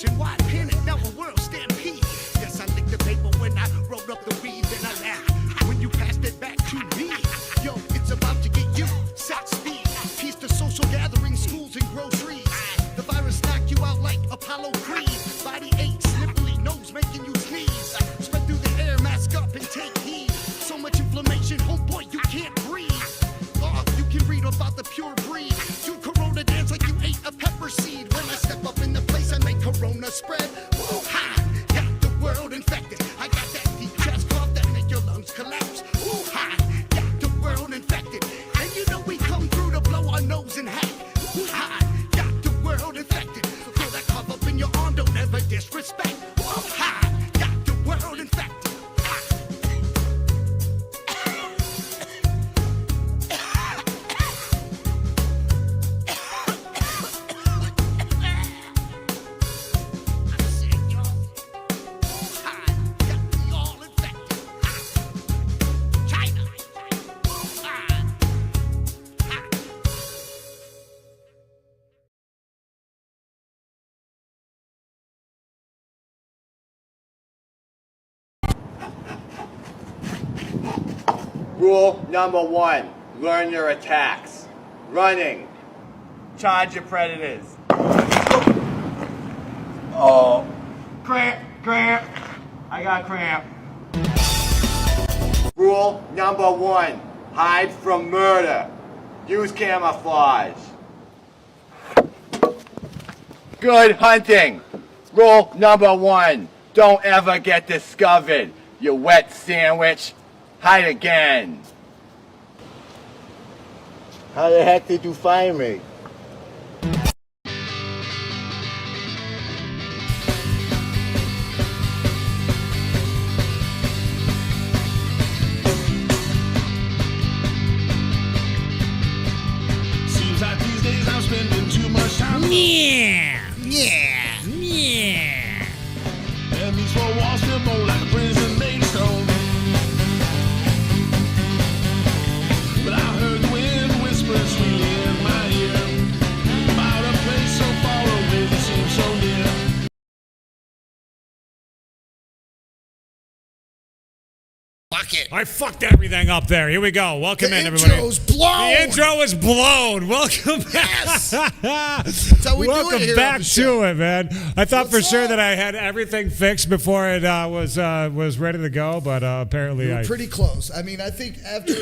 nationwide panic, now a world stampede. Yes, I licked the paper when I rolled up the weed, then I laughed when you passed it back to me. Yo, it's about to get you set speed. Peace to social gatherings, schools, and groceries. The virus knocked you out like Apollo Creed. Body aches, sniffly nose making you sneeze. Spread through the air, mask up and take heed. So much inflammation, homeboy, you can't breathe. Oh, you can read about the pure breed. You Corona dance like you ate a pepper seed. When I step up in the place, I make Corona spread. Whoa, hi, got the world infected. I got that deep chest cough that make your lungs collapse. Whoa, hi, got the world infected. And you know we come through to blow our nose and hat. Whoa, hi, got the world infected. Feel that cough up in your arm, don't ever disrespect. Whoa, hi, got the world infected. Rule number 1, learn your attacks. Running. Charge your predators. Oh. Cramp. I got cramp. Rule number 1, hide from murder. Use camouflage. Good hunting. Rule number 1, don't ever get discovered. You wet sandwich. Hide again. How the heck did you find me? Seems like these days I'm spending too much time. Yeah. And these four walls feel more like a prison made of stone. But I heard the wind whisper sweetly in my ear about a place so far away that seems so near. Fuck it. I fucked everything up there. Here we go. Welcome in, everybody. Intro's blown. The intro is blown. Welcome back. Yes. That's how we do it Welcome here back on the show. to it, man. I thought What's for sure up? that I had everything fixed before it was ready to go, but apparently You were I. pretty close. I mean, I think after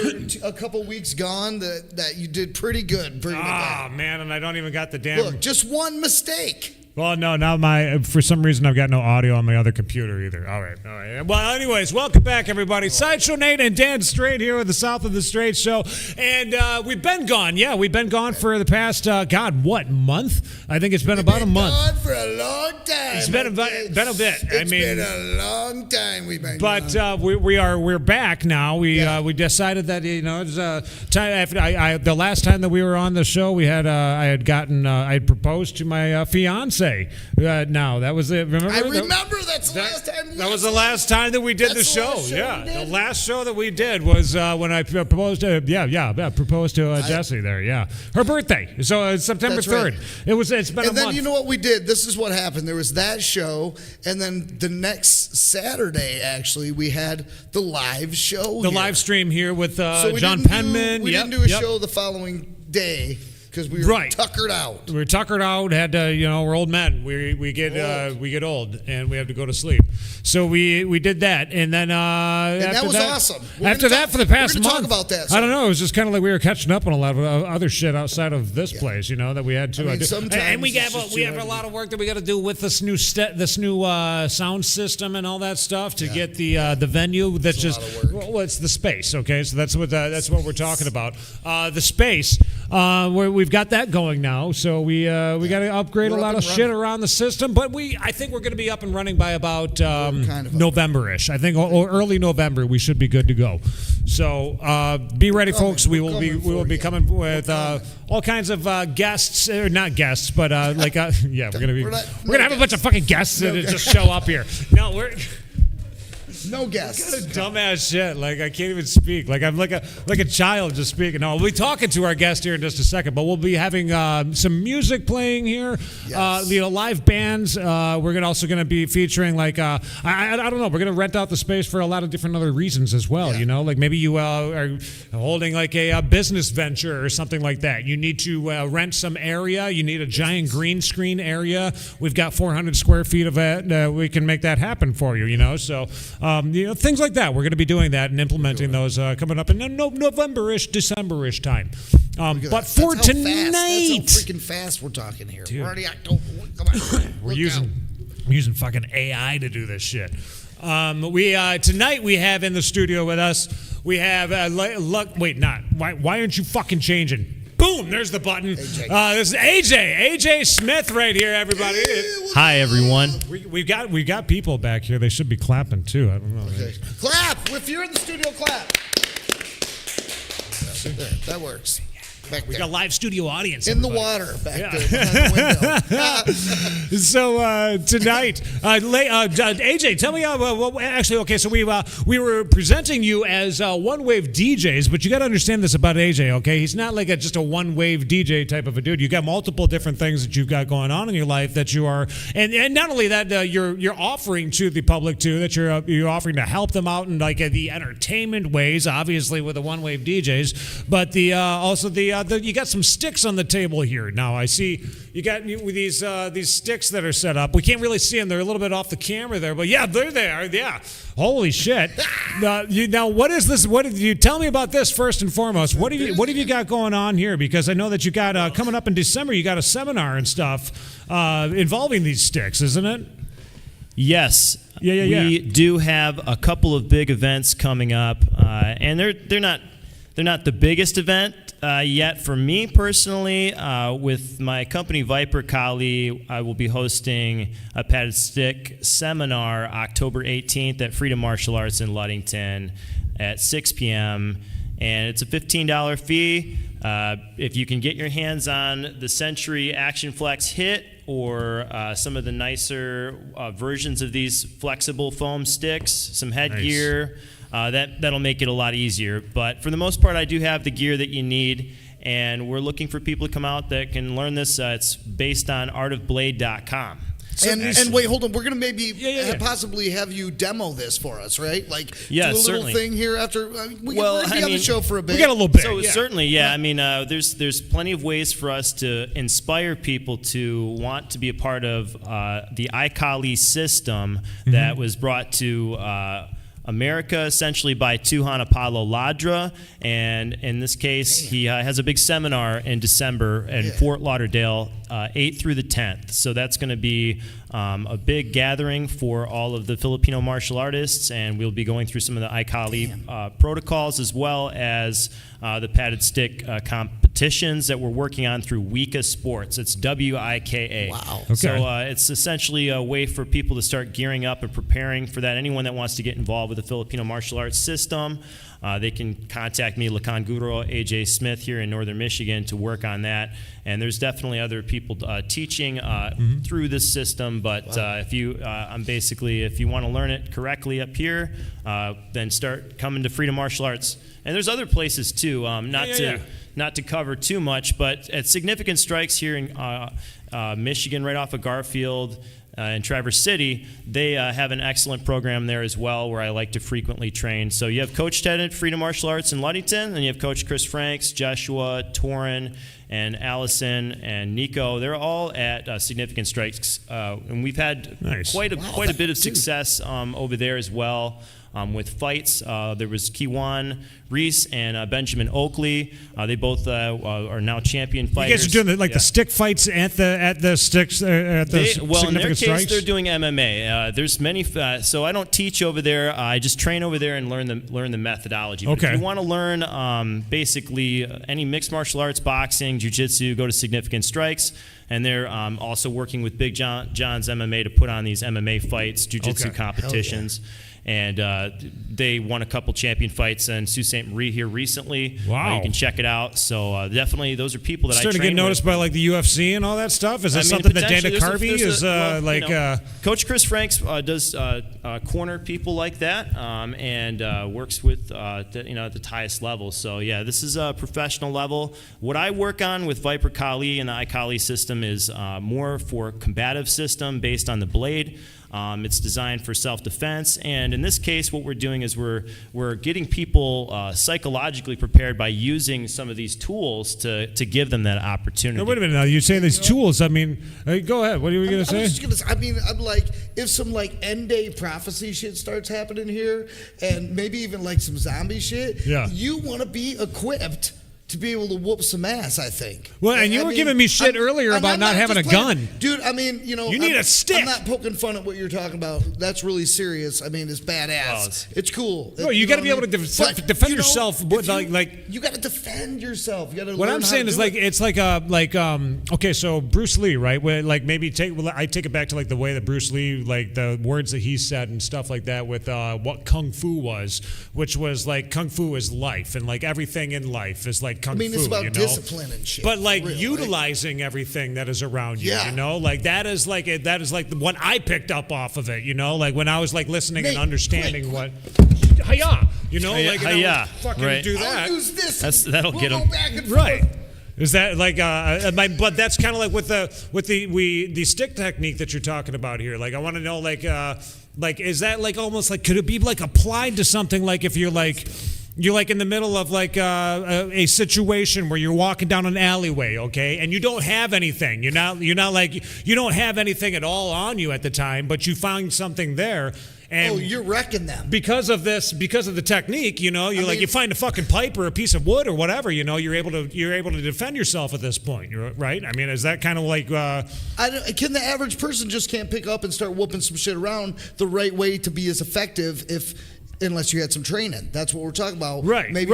a couple weeks gone, that you did pretty good bringing it back. Man, and I don't even got the damn. Look, just one mistake. Well, no, now for some reason I've got no audio on my other computer either. All right. Well, anyways, welcome back, everybody. Sideshow Nate and Dan Strait here with the South of the Straits show, and we've been gone. Yeah, we've been gone for the past month? I think it's been about a month. Gone for a long time. It's been a bit. It's been a long time we've been But gone. we're back now. We decided that it's time after the last time that we were on the show I had proposed to my fiance. Now that was it. Remember? I remember that's the last time. That was the last time that we did the That's the show. last show Yeah, we did? the last show that we did was when I proposed to Jessie there. Yeah, her birthday. So September That's right. 3rd. It's been a And then month. you know what we did? This is what happened. There was that show, and then the next Saturday, actually, we had the live show. The here. live stream here with So we John didn't Penman. We didn't do a show the following day because we were tuckered out. We were tuckered out. Had to, we're old men. We get old, and we have to go to sleep. So we did that, and then that was awesome. After that, for the past we're month, gonna talk about that. I don't know. It was just kind of like we were catching up on a lot of other shit outside of this place, that we had to do. sometimes And we it's just we too have a heavy. lot of work that we got to do with this new sound system and all that stuff to get the venue. That's just well, it's the space. Okay, so that's what we're talking about. The space. Where we've got that going now, so we got to upgrade a lot of shit around the system. But I think we're going to be up and running by about November-ish. I think or early November we should be good to go. So be ready, folks. We will be coming with all kinds of guests, not guests, but we're gonna have a bunch of fucking guests that just show up here. No, No guests. Dumbass shit. Like I can't even speak. Like I'm like a child just speaking. No, we'll be talking to our guest here in just a second, but we'll be having some music playing here. Yes. Live bands. We're also gonna be featuring like I don't know. We're gonna rent out the space for a lot of different other reasons as well. Yeah. You know, like maybe you are holding like a business venture or something like that. You need to rent some area. You need a giant green screen area. We've got 400 square feet of it. We can make that happen for you. You know, so things like that. We're going to be doing that and implementing those coming up in November-ish, December-ish time. But for tonight, that's how freaking fast we're talking here. Dude. We're already October. Come on, we're using fucking AI to do this shit. Tonight we have in the studio with us. We have Why aren't you fucking changing? Boom! There's the button. This is AJ Smith right here, everybody. Hi, everyone. We've got people back here. They should be clapping too. I don't know. Okay. Clap if you're in the studio. Clap. There, that works. Back We there. got a live studio audience. In the everybody. water back there behind the window. So tonight, AJ, tell me. So we were presenting you as one wave DJs, but you got to understand this about AJ. Okay, he's not like just a one wave DJ type of a dude. You got multiple different things that you've got going on in your life that you are, and not only that, you're offering to the public too. That you're offering to help them out in like the entertainment ways, obviously with the one wave DJs, but you got some sticks on the table here. Now I see you got these sticks that are set up. We can't really see them; they're a little bit off the camera there. But yeah, there they are. Yeah, holy shit! Now what is this? What did you tell me about this first and foremost? What have you got going on here? Because I know that you got coming up in December. You got a seminar and stuff involving these sticks, isn't it? Yes. Yeah. We do have a couple of big events coming up, and they're not the biggest event yet for me personally. With my company Viper Kali, I will be hosting a padded stick seminar October 18th at Freedom Martial Arts in Ludington at 6 p.m. And it's a $15 fee. If you can get your hands on the Century Action Flex Hit or some of the nicer versions of these flexible foam sticks, some headgear, that'll make it a lot easier. But for the most part, I do have the gear that you need, and we're looking for people to come out that can learn this. It's based on artofblade.com. And wait, hold on. We're gonna maybe possibly have you demo this for us, right? Like Yeah, do a little certainly. thing here after. We're Well, gonna be I on the mean, show for a bit. We got a little bit. So certainly, yeah. I mean, there's plenty of ways for us to inspire people to want to be a part of the iCali system that was brought to America essentially by Tuhan Apollo Ladra, and in this case, he has a big seminar in December in Fort Lauderdale, 8th through the 10th. So that's going to be a big gathering for all of the Filipino martial artists, and we'll be going through some of the iCali protocols as well as the padded stick competitions that we're working on through Wika Sports. It's WIKA. Wow. Okay. So it's essentially a way for people to start gearing up and preparing for that. Anyone that wants to get involved with the Filipino martial arts system, they can contact me, Lakan Guro, AJ Smith here in Northern Michigan to work on that. And there's definitely other people teaching through this system. But if you want to learn it correctly up here, then start coming to Freedom Martial Arts. And there's other places too. Not to cover too much, but at Significant Strikes here in Michigan, right off of Garfield. In Traverse City, they have an excellent program there as well where I like to frequently train. So you have Coach Ted at Freedom Martial Arts in Ludington, and you have Coach Chris Franks, Joshua, Torin, and Allison, and Nico. They're all at Significant Strikes. And we've had quite a bit of success over there as well. With fights, there was Kiwan Reese and Benjamin Oakley. They both are now champion fighters. You guys are doing the stick fights at the sticks at the well, in their Significant case, Strikes? they're doing MMA. There's many, so I don't teach over there. I just train over there and learn the methodology. But if you want to learn basically any mixed martial arts, boxing, jiu-jitsu, go to Significant Strikes. And they're also working with Big John's MMA to put on these MMA fights, jiu-jitsu competitions. and they won a couple champion fights in Sault Ste. Marie here recently. Wow. You can check it out. So definitely, those are people that I train starting to get noticed with. by like the UFC and all that stuff. Is that I mean, something that Dana potentially Carvey is Coach Chris Franks does corner people like that, and works with at the highest level. So yeah, this is a professional level. What I work on with Viper Kali and the iKali system is more for combative system based on the blade. It's designed for self-defense, and in this case, what we're doing is we're getting people psychologically prepared by using some of these tools to give them that opportunity. No, wait a minute. Now you're saying these tools. I mean, go ahead. What are you going to say? I'm like, if some like end day prophecy shit starts happening here, and maybe even like some zombie shit, you want to be equipped to be able to whoop some ass, I think. Well, and you were giving me shit earlier about not having a gun. Dude, I mean, you need a stick. I'm not poking fun at what you're talking about. That's really serious. I mean, it's badass. It's cool. No, you got to be able to defend yourself. You got to defend yourself. You got to. What I'm saying is it's like okay, so Bruce Lee, right? Where like maybe I take it back to like the way that Bruce Lee, like the words that he said and stuff like that with what kung fu was, which was like kung fu is life, and like everything in life is like kung fu. It's about discipline and shit. But like utilizing everything that is around you, you know, like that is like the one I picked up off of it, you know, like when I was like listening and understanding what, hiya, you know, like hiya, fucking right. do that. I'll use this. That'll get go them back and right. forth. Is that like but that's kind of like with the stick technique that you're talking about here. Like I want to know like is that like almost like could it be like applied to something like if you're like in the middle of like a situation where you're walking down an alleyway, okay, and you don't have anything. You're not like you don't have anything at all on you at the time, but you find something there. And you're wrecking them because of the technique, you know. You find a fucking pipe or a piece of wood or whatever, you know. You're able to defend yourself at this point, right? I mean, is that kind of like? Can the average person just can't pick up and start whooping some shit around the right way to be as effective unless you had some training? That's what we're talking about. Right. Maybe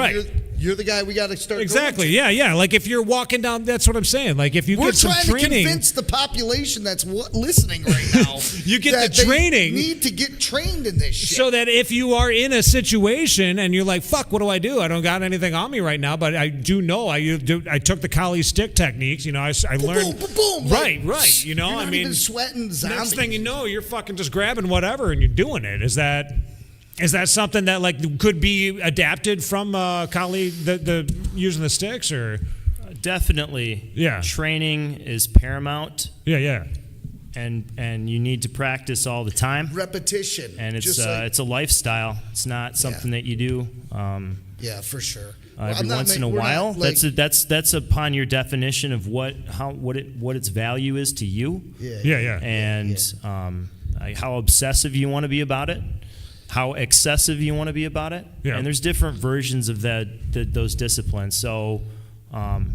you're the guy we got to start. Exactly. Yeah. Like if you're walking down, that's what I'm saying. Like if you get some training, we're trying to convince the population that's listening right now. You get the training. They need to get trained in this shit. So that if you are in a situation and you're like, "Fuck, what do? I don't got anything on me right now," but I do know I took the Kali stick techniques. You know, I learned. Boom. Right. You know, you're not even sweating zombies. Next thing you know, you're fucking just grabbing whatever and you're doing it. Is that something that like could be adapted from Kali, the using the sticks, or? Definitely. Yeah. Training is paramount. Yeah. And you need to practice all the time. Repetition. And it's a lifestyle. It's not something that you do. Yeah, for sure. Every once in a while. That's upon your definition of what its value is to you. Yeah. And how obsessive you want to be about it. How excessive you want to be about it. Yeah. And there's different versions of those disciplines. So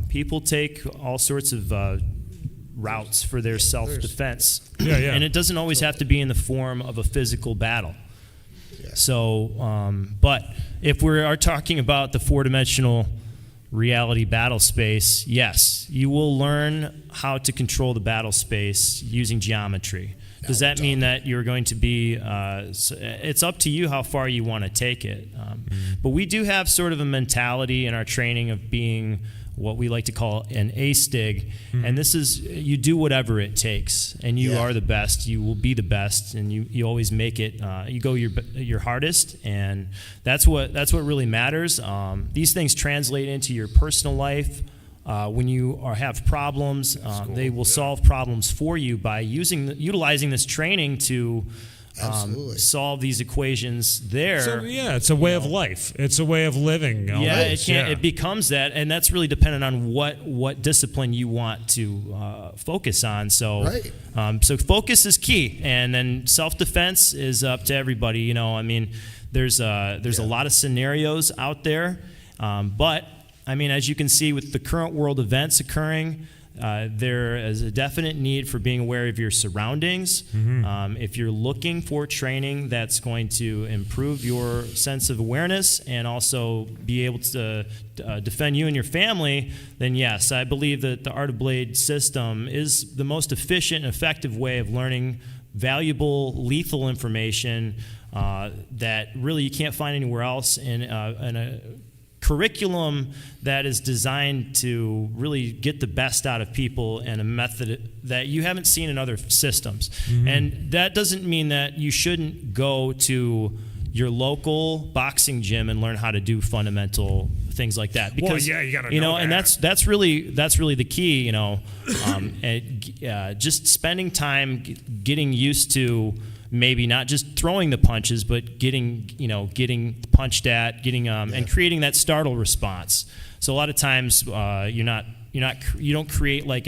people take all sorts of routes for their self-defense. Yeah. And it doesn't always have to be in the form of a physical battle. Yeah. So, but if we are talking about the four-dimensional reality battle space, yes, you will learn how to control the battle space using geometry. Does that mean that you're going to be, it's up to you how far you want to take it. But we do have sort of a mentality in our training of being what we like to call an A-stig. And this is, you do whatever it takes. And you are the best. You will be the best. And you always make it, you go your hardest. And that's what really matters. These things translate into your personal life. When you have problems, they will solve problems for you by utilizing this training to solve these equations there. So, it's a way of life. It's a way of living. It becomes that, and that's really dependent on what discipline you want to focus on. So, so focus is key, and then self-defense is up to everybody. You know, I mean, there's a lot of scenarios out there, but I mean, as you can see with the current world events occurring, there is a definite need for being aware of your surroundings. If you're looking for training that's going to improve your sense of awareness and also be able to defend you and your family, then yes, I believe that the Art of Blade system is the most efficient and effective way of learning valuable, lethal information that really you can't find anywhere else, in a curriculum that is designed to really get the best out of people, and a method that you haven't seen in other systems. And that doesn't mean that you shouldn't go to your local boxing gym and learn how to do fundamental things like that, because you gotta know and that's really the key, just spending time getting used to maybe not just throwing the punches, but getting punched at, and creating that startle response. So a lot of times you don't create like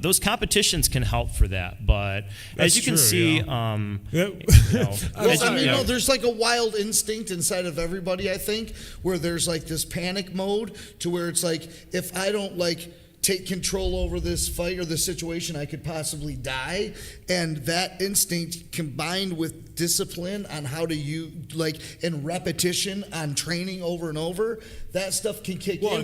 those competitions can help for that, but as you can see, there's like a wild instinct inside of everybody, I think, where there's like this panic mode to where it's like, if I don't like take control over this fight or this situation, I could possibly die. And that instinct combined with discipline on how to and repetition on training over and over, that stuff can kick in. Well,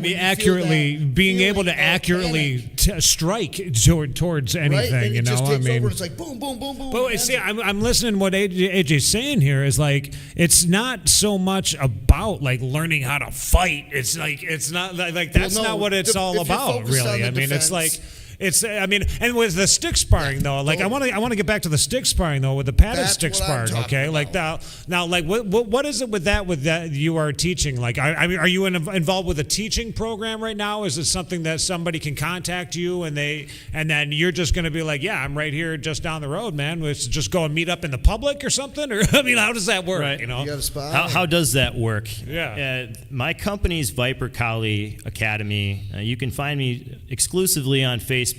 being able to accurately strike towards anything, right? And it just takes over and it's like boom, boom, boom, boom. But see, I'm listening to what AJ's saying here is like, it's not so much about like learning how to fight. It's like, it's not like that's not what it's all about, really. I mean, it's like, and with the stick sparring though, like I want to get back to the stick sparring though, with the padded stick sparring. Okay, like now, like what is it with that you are teaching? Like, I mean, are you involved with a teaching program right now? Is it something that somebody can contact you and then you're just going to be like, yeah, I'm right here just down the road, man. Let's just go and meet up in the public or something? Or I mean, how does that work? Right. You got a spot? How does that work? Yeah. My company's Viper Kali Academy. You can find me exclusively on Facebook,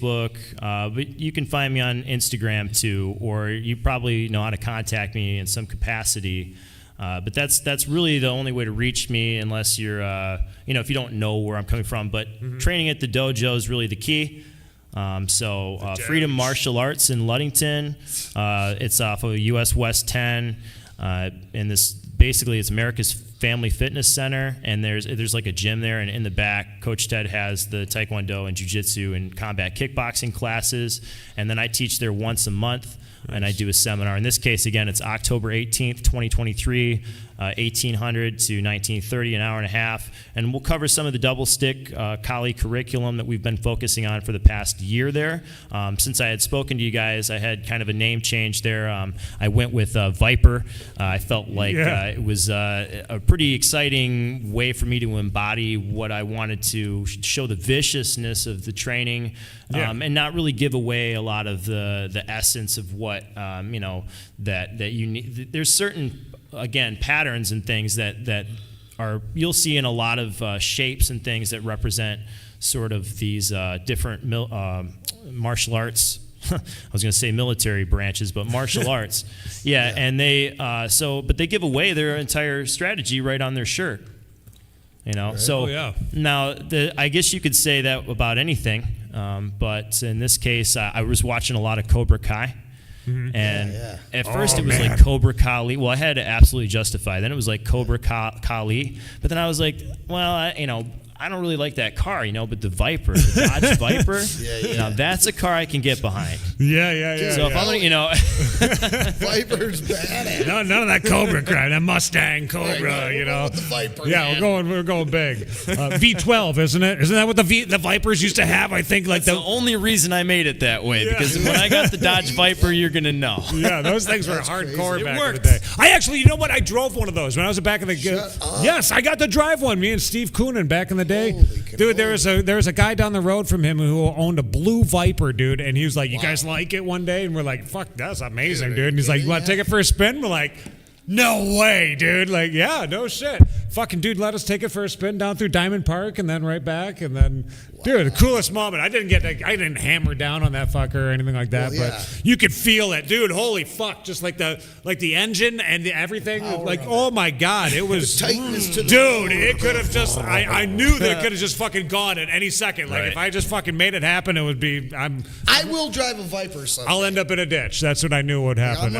but you can find me on Instagram too, or you probably know how to contact me in some capacity. But that's really the only way to reach me, unless you're, if you don't know where I'm coming from. But training at the dojo is really the key. Freedom Martial Arts in Ludington. It's off of US West 10. And basically it's America's Family Fitness Center, and there's like a gym there, and in the back, Coach Ted has the Taekwondo and Jiu-Jitsu and combat kickboxing classes, and then I teach there once a month. Nice. And I do a seminar. In this case, again, it's October 18th, 2023, 1800 to 1930, an hour and a half. And we'll cover some of the double stick Kali curriculum that we've been focusing on for the past year there. Since I had spoken to you guys, I had kind of a name change there. I went with Viper. I felt like it was a pretty exciting way for me to embody what I wanted to show, the viciousness of the training, and not really give away a lot of the essence of what that you need. There's certain, again, patterns and things that are you'll see in a lot of shapes and things that represent sort of these different martial arts. I was going to say military branches, but martial arts. And they but they give away their entire strategy right on their shirt. Right. So now I guess you could say that about anything, but in this case, I was watching a lot of Cobra Kai. And at first it was like Cobra Kali. Well, I had to absolutely justify. Then it was like Cobra Kali. But then I was like, well, I don't really like that car, but the Viper, the Dodge Viper, now that's a car I can get behind. Yeah. So if I'm Viper's badass. None of that Cobra crap, that Mustang Cobra, With the Viper, we're going big. V12, isn't it? Isn't that what the Vipers used to have? I think like that's the only reason I made it that way, because when I got the Dodge Viper, you're gonna know. Yeah, those things were hardcore back in the day. I actually, you know what? I drove one of those when I was back in the. Yes, I got to drive one. Me and Steve Coonan back in the day. Dude, there was a guy down the road from him who owned a blue Viper, dude, and he was like, "You guys like it?" One day, and we're like, "Fuck, that's amazing, dude." And he's like, "You want to take it for a spin?" We're like, "No way, dude!" Like, yeah, no shit. Fucking dude, let us take it for a spin down through Diamond Park and then right back, and then, dude, the coolest moment. I didn't hammer down on that fucker or anything like that, but you could feel it, dude. Holy fuck, just like the engine and the everything, oh my god, it was tightness to the dude. It could have just, I knew that it could have just fucking gone at any second. Like if I just fucking made it happen, it would be. I will drive a Viper someday. I'll end up in a ditch. That's what I knew would happen.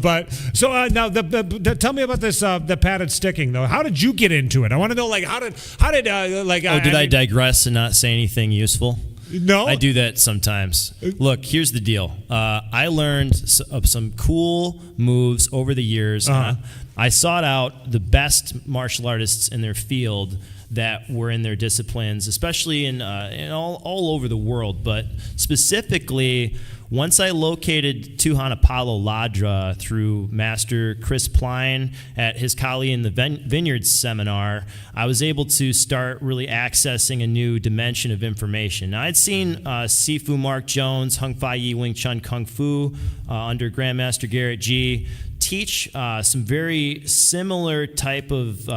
But so now, tell me about this. The padded sticking though. How did you get into it? I want to know, like, how did did I digress and not say anything useful? No? I do that sometimes. Look, here's the deal. I learned of some cool moves over the years. I sought out the best martial artists in their field that were in their disciplines, especially in all over the world. But specifically, once I located Tuhan Apollo Ladra through Master Chris Pline at his Kali in the Vineyards seminar, I was able to start really accessing a new dimension of information. Now, I'd seen Sifu Mark Jones, Hung Fai Yi Wing Chun Kung Fu under Grandmaster Garrett G teach some very similar type of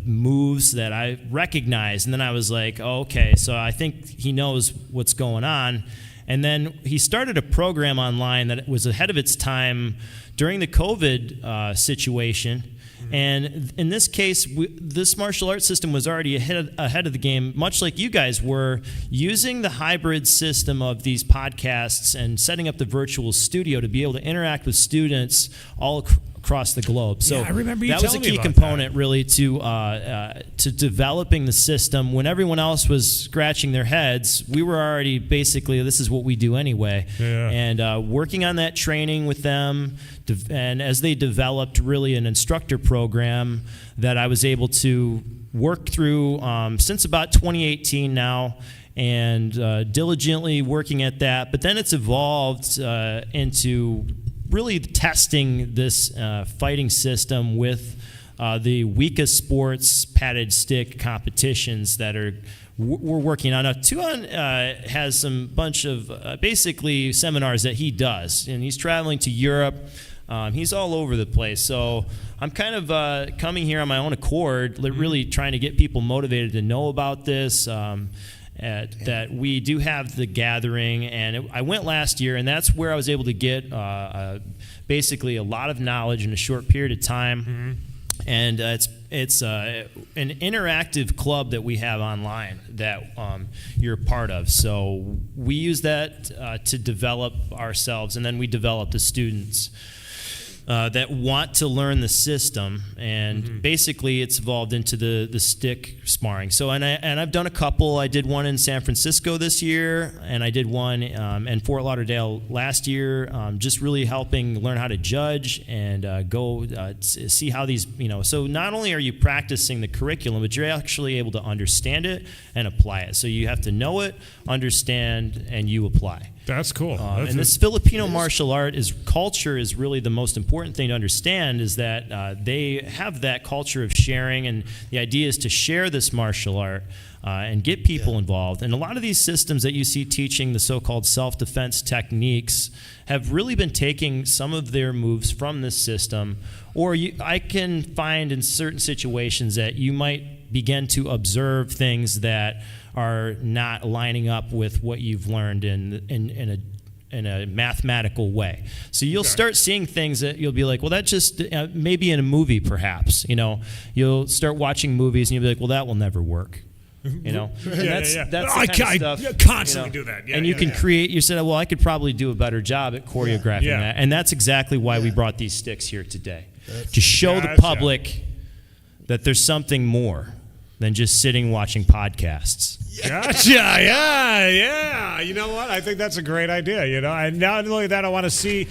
moves that I recognized. And then I was like, oh, okay, so I think he knows what's going on. And then he started a program online that was ahead of its time during the COVID situation. And in this case, this martial arts system was already ahead of the game, much like you guys were, using the hybrid system of these podcasts and setting up the virtual studio to be able to interact with students all across the globe. So I remember you that was a telling me key about component, really, to developing the system. When everyone else was scratching their heads, we were already basically, this is what we do anyway. Yeah. And working on that training with them, and as they developed really an instructor program that I was able to work through since about 2018 now, and diligently working at that. But then it's evolved into really testing this fighting system with the Wika Sports padded stick competitions that we're working on. Now, Tuan has some bunch of basically seminars that he does, and he's traveling to Europe. He's all over the place. So I'm kind of coming here on my own accord, really trying to get people motivated to know about this. That we do have the gathering, and I went last year, and that's where I was able to get basically a lot of knowledge in a short period of time. And it's an interactive club that we have online that you're a part of. So we use that to develop ourselves, and then we develop the students that want to learn the system, and basically it's evolved into the stick sparring. So and I've done a couple. I did one in San Francisco this year, and I did one in Fort Lauderdale last year. Just really helping learn how to judge and go see how these, So not only are you practicing the curriculum, but you're actually able to understand it and apply it. So you have to know it, understand, and you apply. That's cool. And this Filipino martial art culture is really the most important thing to understand, is that they have that culture of sharing, and the idea is to share this martial art and get people involved. And a lot of these systems that you see teaching the so-called self-defense techniques have really been taking some of their moves from this system, or I can find in certain situations that you might begin to observe things that are not lining up with what you've learned in a mathematical way. So you'll start seeing things that you'll be like, well, that just maybe in a movie, perhaps. You'll start watching movies and you'll be like, well, that will never work. That's the kind of stuff. Constantly do that. And you can create. You said, well, I could probably do a better job at choreographing that, and that's exactly why we brought these sticks here today, to show the public that there's something more than just sitting watching podcasts. Gotcha. Yeah. You know what? I think that's a great idea. And not only that, I want to see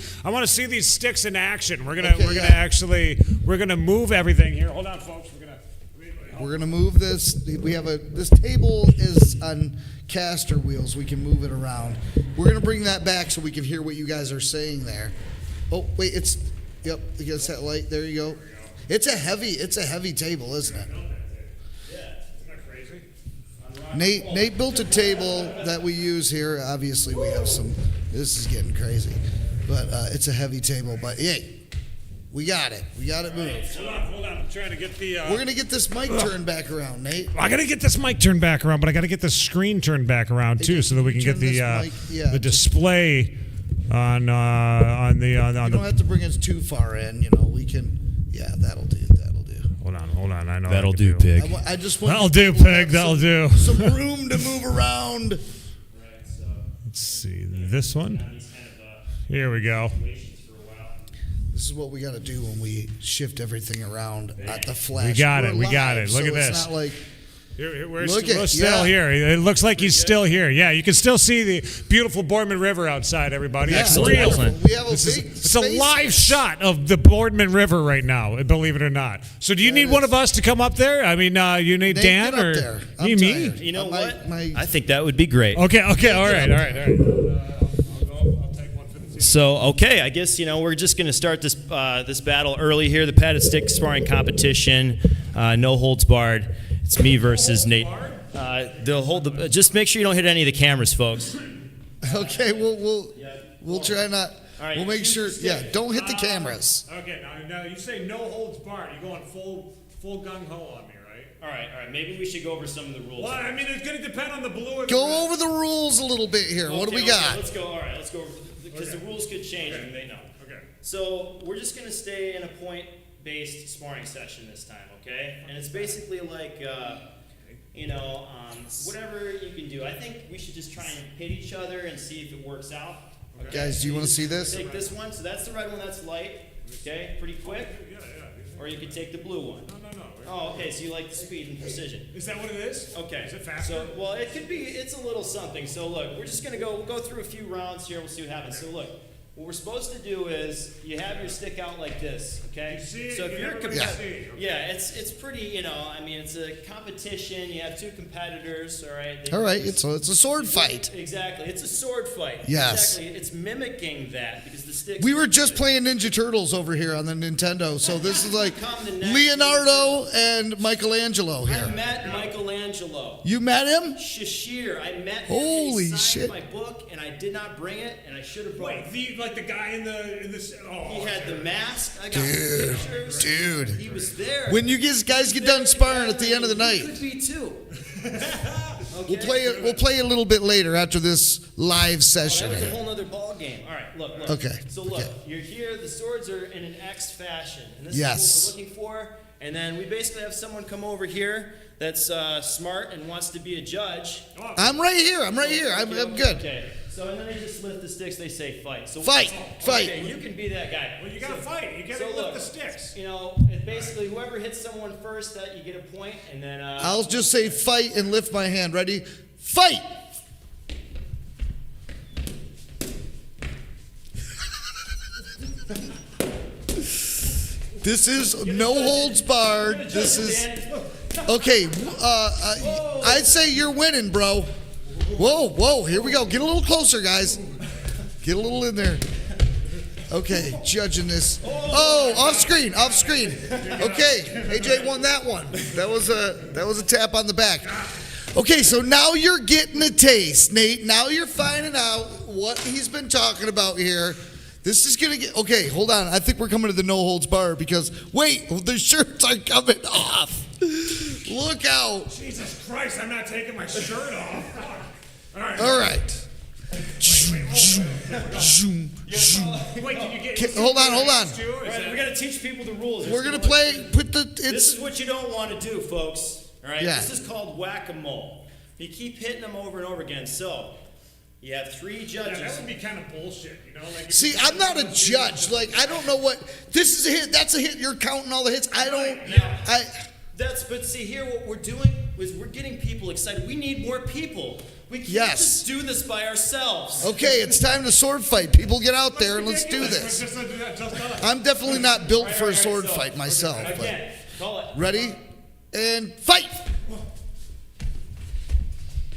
these sticks in action. We're gonna move everything here. Hold on, folks. We're gonna move this. We have this table is on caster wheels. We can move it around. We're gonna bring that back so we can hear what you guys are saying there. Oh wait, yep. You get that light. There you go. It's a heavy table, isn't it? Nate built a table that we use here. Obviously, we have some. This is getting crazy, but it's a heavy table. But hey, we got it. We got it moved. Hold on. I'm trying to get the. We're gonna get this mic turned back around, Nate. I gotta get this mic turned back around, but I gotta get the screen turned back around too, so that we can get the display on the. You don't have to bring us too far in. We can. Yeah, that'll do. Hold on. I know that'll do, pig. I just want. That'll do, pig. That'll do. Some room to move around. Let's see this one. Here we go. This is what we got to do when we shift everything around at the flash. We got it. Look at this. It's not like We're Look still here. It looks like he's still here. Yeah, you can still see the beautiful Boardman River outside, everybody. Yeah, It's Excellent, real. excellent. We have a It's a big live space. shot of the Boardman River right now, believe it or not. So do you need one of us to come up there? I mean, you need Nate, Dan get up or there. I'm me? tired. You know My- what? my- I think that would be great. Okay, all right. I'll take one for the team. So, okay, I guess, we're just going to start this this battle early here. The padded stick sparring competition, no holds barred. It's me versus Nate. Just make sure you don't hit any of the cameras, folks. Okay, we'll try not. All right, We'll make shoot sure. the stick. Yeah, don't hit the cameras. Okay, now you say no holds barred. You're going full gung ho on me, right? All right. Maybe we should go over some of the rules. Well, I mean, it's going to depend on the blue or the Go red. over the rules a little bit here. What do we got? Let's go. All right, let's go. Because the rules could change, and you may know. Okay. So we're just going to stay in a point-based sparring session this time, okay? And it's basically like, whatever you can do. I think we should just try and hit each other and see if it works out. Okay? Guys, do you want to see this? Take this one. So that's the red one. That's light. Okay, pretty quick. Yeah. Or you could take the blue one. No. Oh, okay. So you like the speed and precision. Is that what it is? Okay. Is it faster? So, well, it could be. It's a little something. So look, we're just gonna go. We'll go through a few rounds here. We'll see what happens. So look, what we're supposed to do is you have your stick out like this. Okay. You see it, So if you you're never compa- see it, okay. yeah, it's pretty. I mean, it's a competition. You have two competitors. All right. All right, it's a sword fight. Exactly. It's a sword fight. Yes. Exactly. It's mimicking that because the sticks. We were just playing Ninja Turtles over here on the Nintendo, so this is like Come the next Leonardo and Michelangelo I here. met Michelangelo. You met him? Shashir. I met him. Holy and he signed shit. my book, and I did not bring it, and I should have brought it. Like the guy in the He had the mask. I got pictures. Dude. He was there. When you guys get done sparring at the end of the night, Could be too. we'll play a little bit later after this live session That was a here. whole nother ball game. All right, look. Okay, So look, okay. you're here. The swords are in an X fashion, and this Yes. is what we're looking for. And then we basically have someone come over here that's smart and wants to be a judge. I'm right here. I'm good. Okay. So and then they just lift the sticks. They say fight. So Fight. Okay, you can be that guy. Well, you gotta fight. You gotta So lift look, the sticks. It basically whoever hits someone first, that you get a point, and then. I'll just say fight and lift my hand. Ready? Fight! This is no holds barred. This is okay. I'd say you're winning, bro. Whoa! Here we go. Get a little closer, guys. Get a little in there. Okay, judging this. Oh, off screen. Okay, AJ won that one. That was a tap on the back. Okay, so now you're getting a taste, Nate. Now you're finding out what he's been talking about here. This is gonna get okay. Hold on, I think we're coming to the no holds bar because wait, the shirts are coming off. Look out! Jesus Christ, I'm not taking my shirt off. Fuck. All right. Wait, did you get? Hold on. We got to teach people the rules. We're gonna play. This is what you don't want to do, folks. All right. Yeah. This is called whack-a-mole. You keep hitting them over and over again. So you have three judges. Yeah, that would be kind of bullshit, you know. Like, See, I'm not a judge. Like, I don't know what this is a hit. That's a hit. You're counting all the hits. I don't. But see here, what we're doing is we're getting people excited. We need more people. We can't Yes. just do this by ourselves. Okay, it's time to sword fight. People get out there and let's do this. I'm definitely not built for a sword fight myself. But Again, call it. ready and fight.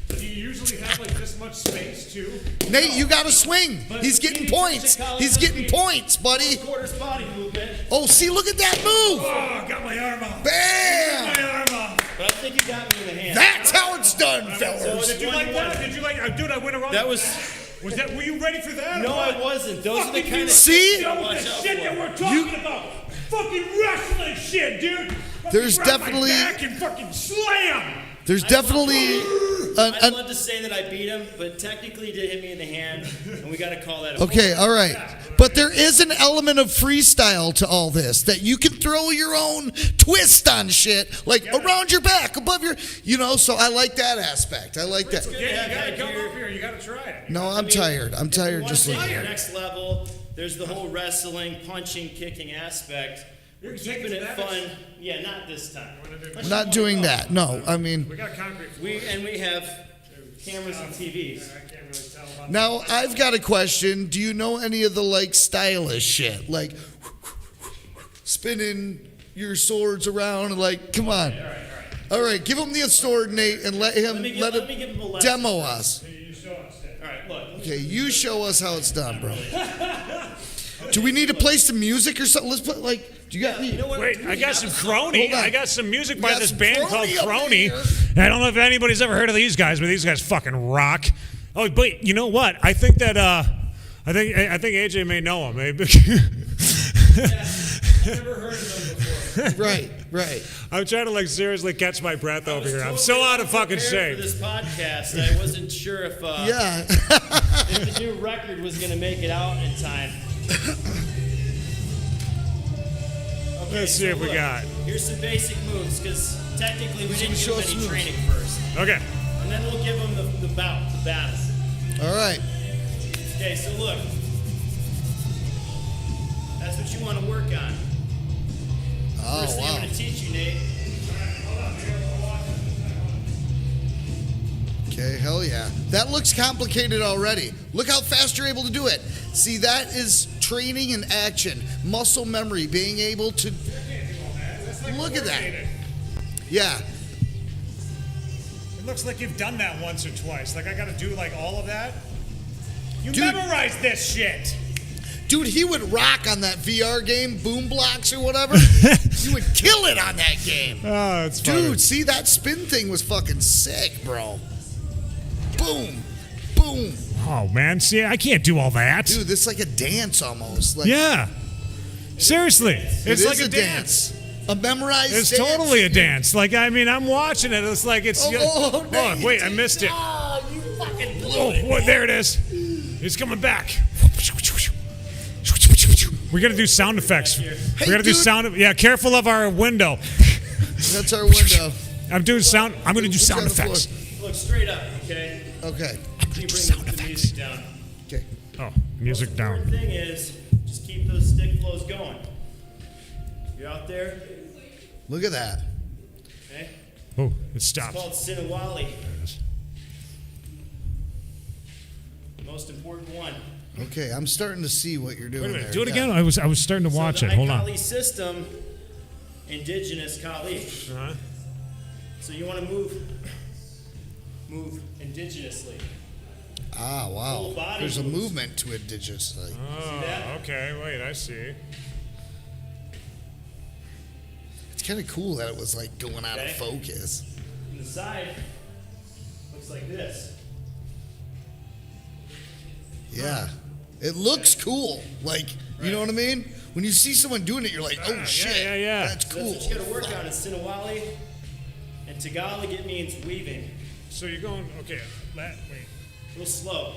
Do you usually have like this much space too? Nate, you got to swing. He's getting points. He's getting points, buddy. Quarters body movement. Oh, see, look at that move. Oh, got my arm off. Bam! My arm off. But I think you got me in the hand. That's how it's done, fellas. Did you like that? Did you like? Dude, I went around. That was. Was that? Were you ready for that? No, or what? I wasn't. Those are the Fucking kind of See? That was watch the out shit for. that we're talking about. Fucking wrestling shit, dude. There's Fucking grab definitely- my back and fucking slam. There's definitely I'd love to say that I beat him, but technically he did hit me in the hand, and we got to call that a okay, all right. But there is an element of freestyle to all this that you can throw your own twist on shit, like around your back, above your, so I like that aspect. I like that. Yeah, you gotta come up here. You gotta try it. No, I'm tired. I'm tired just looking looking at at the it. next level. There's the whole wrestling, punching, kicking aspect. You're keeping it fun. Yeah, not this time. We're not doing that. No, I mean. We got concrete. We have cameras and TVs. I can't really tell about Now I've got a question. Do you know any of the like stylish shit, like spinning your swords around? And like, come on. All right, give him the sword, Nate, and let him me give him a lesson. demo us. You show us that. All right, look. Okay, you show us how it's done, bro. Do we need to play some music or something? Let's play like. Do you got any? You know what? Wait, I got some Crony. Hold on. I got some music You by got this some band called Crony up Crony. here. I don't know if anybody's ever heard of these guys, but these guys fucking rock. Oh, but you know what? I think that I think AJ may know them. Maybe. I've never heard of them before. Right. I'm trying to like seriously catch my breath over here. I'm Totally so out of fucking unprepared shape. for this podcast. I wasn't sure if Yeah. if the new record was gonna make it out in time. Okay, Let's see if we look, got. Here's some basic moves, because technically we didn't show give us them any moves. training first, Okay. and then we'll give them the battle. All right. Okay, so look, that's what you want to work on. Oh First thing I'm wow. going to teach you, Nate. Okay, hell yeah. That looks complicated already. Look how fast you're able to do it. See, that is training in action, muscle memory, being able to. Look at that. Yeah. It looks like you've done that once or twice. Like I got to do like all of that. You Dude. memorized this shit. Dude, he would rock on that VR game, Boom Blocks or whatever. He would kill it on that game. Oh, it's Dude, see, that spin thing was fucking sick, bro. Boom. Boom. Oh man, see, I can't do all that. Dude, this is like a dance almost. Like, Yeah. Seriously, it it's is like a dance. A memorized It's dance. totally a dance. Like I mean, I'm watching it. It's like it's. Oh, Nate, wait, I missed it. Oh, you fucking blew Oh, it. what, there it is. He's coming back. We gotta do sound effects. We gotta do dude. sound. Yeah, careful of our window. That's our window. I'm doing sound. I'm gonna do Look sound on the floor. effects. Look straight up, okay? Okay. You bring the music down. Okay. Oh, music down. The important thing is just keep those stick flows going. You're out there, Look at that. okay? Oh, it It's stopped. called Sinawali. Most important one. Okay, I'm starting to see what you're doing Wait a minute. there. Do it Yeah. again. I was starting to watch So it. the Hold on. Kali system, indigenous Kali. Uh-huh. So you want to move indigenously. Ah, wow. Full body There's a moves. movement to it digitally. Oh, that? okay. Wait, I see. It's kind of cool that it was like going out of Okay. focus. And the side looks like this. Yeah. It looks cool. Like, you know what I mean? When you see someone doing it, you're like, oh Yeah, shit. yeah. That's So cool. that's what you got to work on in Sinawali. And Tagalog, it means weaving. So you're going. Okay. Wait. Real slow.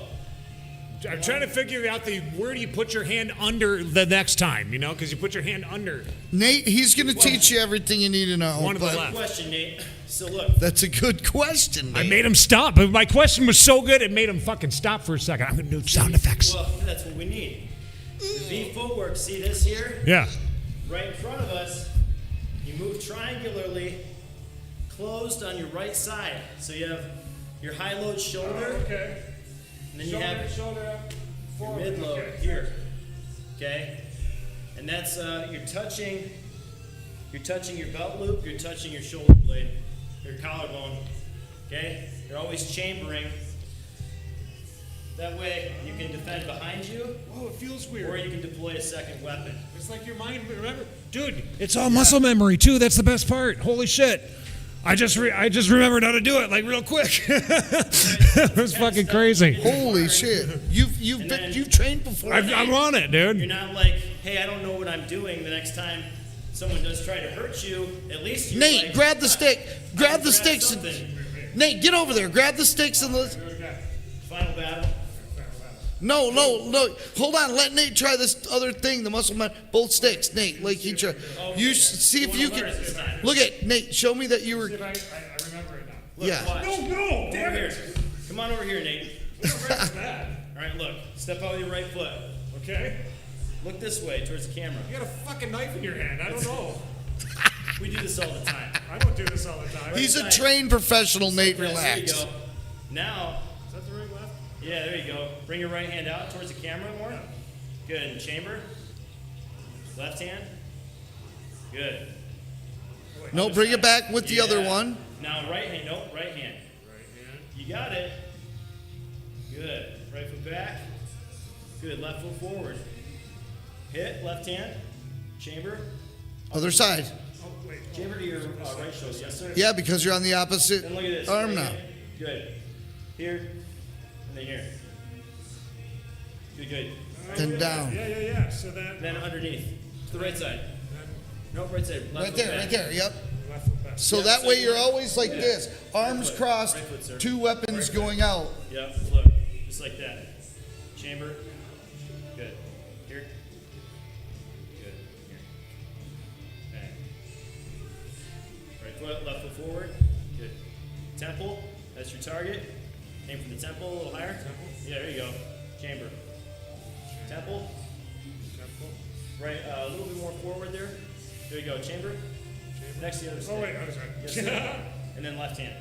I'm trying to figure out where do you put your hand under the next time, you know, because you put your hand under Nate, he's going to teach you everything you need to know. one of the but left. Question, Nate. So look, That's a good question, I Nate. made him stop, but my question was so good it made him fucking stop for a second. I'm gonna do sound effects. well, that's what we need. The V footwork, see this here? Yeah. Right in front of us, you move triangularly, closed on your right side. So you have your high load shoulder, Okay. and then you have shoulder up, your mid load here. Okay? And that's you're touching your belt loop, you're touching your shoulder blade, your collarbone. Okay? You're always chambering. That way you can defend behind you, Whoa, it feels or weird. you can deploy a second weapon. It's like your mind. Remember, dude, it's all muscle memory too. That's the best part. Holy shit. I just remembered how to do it like real quick. It was fucking crazy. Holy shit. You've trained before. I'm on it, You're dude. not like, hey, I don't know what I'm doing. The next time someone does try to hurt you, at least you're Nate, like, grab the stick. Grab the sticks. something. Nate, get over there. Grab the sticks and let's. Final battle. No. Hold on. Let Nate try this other thing. The muscle man. Both sticks. Nate, like he tried. You see if you can. Look at Nate. Show me that you were. I remember it now. Look, Yeah. watch. No, Over damn here. it. Come on over here, Nate. What's that? All right, look. Step out with your right foot. Okay. Look this way, towards the camera. You got a fucking knife in your hand. I don't know. We do this all the time. I don't do this all the time. He's a trained professional, Nate. There you Relax. go. Now, Is that the right left? yeah, there you go. Bring your right hand out towards the camera more. Good. And chamber. Left hand. Good. No, bring it back with the other Yeah. one. Now right hand. Nope, right hand. Right hand. You got it. Good. Right foot back. Good. Left foot forward. Hit. Left hand. Chamber. Other side. Oh, wait. Chamber to your right shoulder. Yes, sir. Yeah, because you're on the opposite Then look at this. arm Right now. hand. Good. Here. And then here. Good, good. Then down. Yeah. So that. Then underneath. To the right side. Nope, right side. Left Right foot there, back. right there. Yep. Left foot back. So Yeah, that so way you you're want- always like yeah. this, arms foot. crossed, Right foot, sir. two weapons going out. Yep, look. Just like that. Chamber. Good. Here. Good. Here. Bang. Right foot, left foot forward. Good. Temple. That's your target. Aim for the temple a little higher. Temple. Yeah, there you go. Chamber. Temple. Temple. Right, a little bit more forward there. There you go. Chamber. Next to the other stick. Oh, wait. I was right. Yes, sir. And then left hand.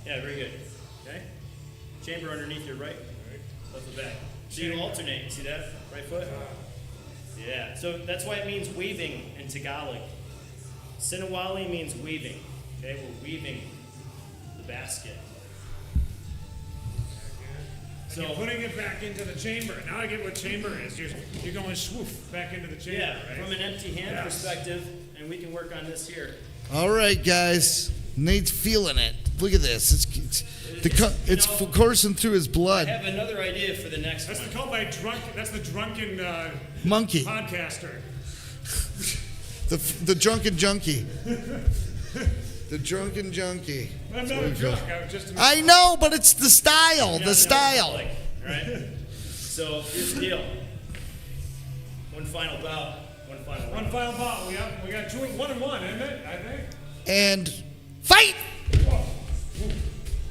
Yeah, very good. Okay. Chamber underneath your right. Left foot back. So you alternate. See that? Right foot? Yeah. So that's why it means weaving in Tagalog. Sinawali means weaving. Okay, we're weaving the basket. So you're putting it back into the chamber. Now I get what chamber is. You're going swoof back into the chamber, Yeah, right? from an empty hand Yes. perspective, and we can work on this here. All right, guys. Nate's feeling it. Look at this. It's coursing through his I blood. have another idea for the next That's one. called by drunk. That's the drunken Monkey. podcaster. The drunken junkie. The drunken junkie. I'm not a drunk. I was just. I know, but it's the style. You The know style. what it's like, right? So here's the deal. One final bout. One final One round. final ball. We got 1 and 1, isn't it? I think. And fight!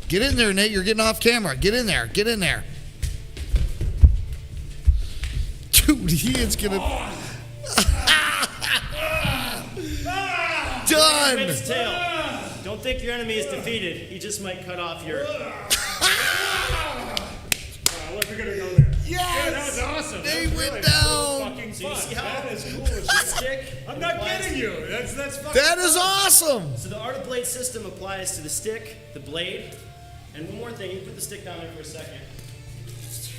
Get in there, Nate. You're getting off camera. Get in there. Get in there. Dude, he is gonna. Done. Its tail. Don't think your enemy is defeated. He just might cut off your. Look, we're gonna go there. Yes! Yeah, that was awesome. They That was went really down. Fucking So you fun. see how That is cool. the stick? I'm not applies- kidding you. That's fucking. That is awesome. So the art of blade system applies to the stick, the blade, and one more thing. You put the stick down there for a second,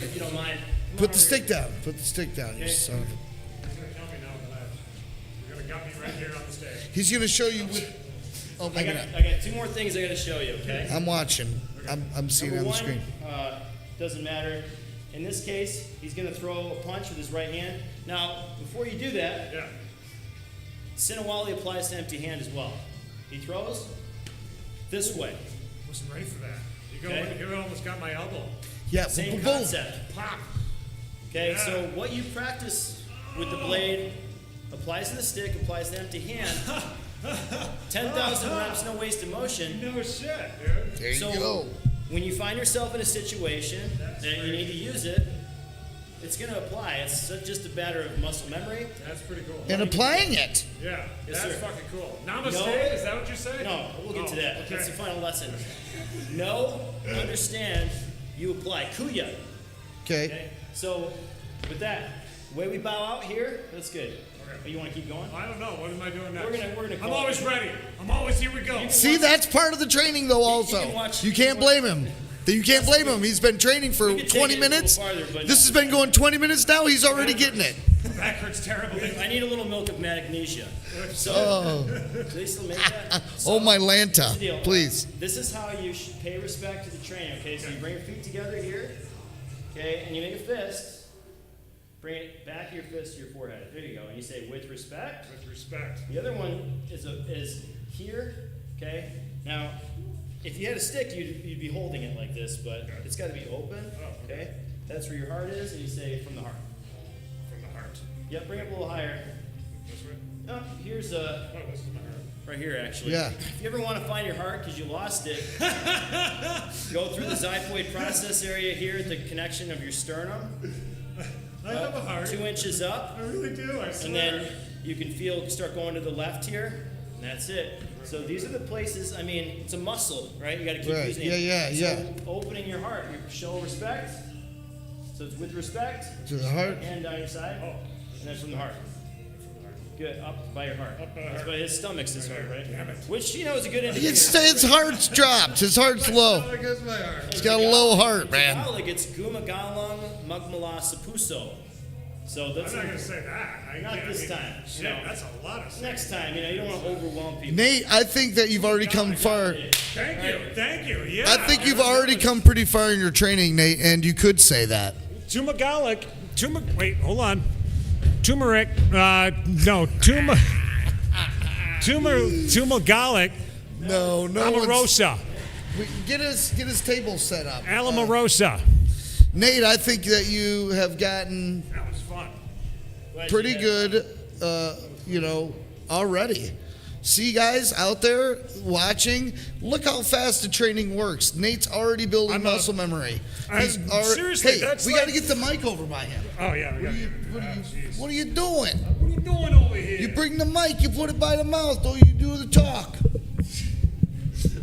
if you don't mind. Come Put on the over stick here. down. Put the stick down, you Okay. son of a. He's gonna kill me now on the ledge. You're gonna gut me right here on the stage. He's gonna show you. Oh my I God. got 2 more things I got to show you. Okay. I'm watching. I'm seeing it on Number the one, screen. doesn't matter. In this case, he's going to throw a punch with his right hand. Now, before you do that, Yeah. Sinawali applies to empty hand as well. He throws this way. Wasn't ready for that. Okay. You almost got my elbow. Yeah. Same boom. concept. Pop. Okay, Yeah. so what you practice with the blade applies to the stick, applies to empty hand. 10,000 reps, no waste of motion. No shit, dude. There you So go. when you find yourself in a situation that you need to use it, it's going to apply. It's just a matter of muscle memory. That's pretty cool. And applying it. Yeah. Yes, That's sir. fucking cool. Namaste. No. Is that what you're saying? No, we'll get to that. Okay. That's the final lesson. Know, understand, you apply. Kuya. Okay. Okay? So with that, the way we bow out here, that's good. Oh, you want to keep going? I don't know. What am I doing next? We're gonna I'm call always it. ready. I'm always here. We go. See, that's part of the training, though. Also, can watch- you can't blame him. You can't blame him. He's been training for We could take 20 it a little minutes. farther, but- This has been going 20 minutes now. He's already getting it. Back hurts terribly. I need a little milk of magnesia. So, they still make that? Oh, my Lanta. Here's the deal. Please. This is how you should pay respect to the trainer, okay? So you bring your feet together here, okay, and you make a fist. Bring it back your fist to your forehead. There you go. And you say, with respect. With respect. The other one is here, okay? Now, if you had a stick, you'd be holding it like this, but it's got to be open, okay? That's where your heart is, and you say, from the heart. From the heart. Yep, bring it a little higher. This way. Oh, here's Oh, this is my heart. right here, actually. Yeah. If you ever want to find your heart because you lost it, go through the xiphoid process area here at the connection of your sternum. I have a heart. 2 inches up. I really do. I swear. And then you can start going to the left here, and that's it. So these are the places, I mean, it's a muscle, right? You got to keep Right. using it. Yeah. So opening your heart, you show respect. So it's with respect. To the heart. And down your side. And then from the heart. Good, up by your heart. That's by his stomach's this heart, right? Which, is a good indicator. His heart's dropped. His heart's low. He's got a low heart, man. Like it's Gumagalang Magmala Sapuso. So that's I'm not going to say that. not this time. Shit, that's a lot of stuff. Next time, you don't want to overwhelm people. Nate, I think that you've already come far. Thank you. Yeah. I think you've already come pretty far in your training, Nate, and you could say that. Wait, hold on. Turmeric, Tumagalic, No. Amarosa, Get his table set up. Alamarosa. Nate, I think that you have gotten That was fun. pretty good, already. See, guys out there watching, look how fast the training works. Nate's already building muscle memory. Seriously, hey, that's we got to get the mic over by him. Oh, yeah. What are you doing? What are you doing over here? You bring the mic, you put it by the mouth, or you do the talk.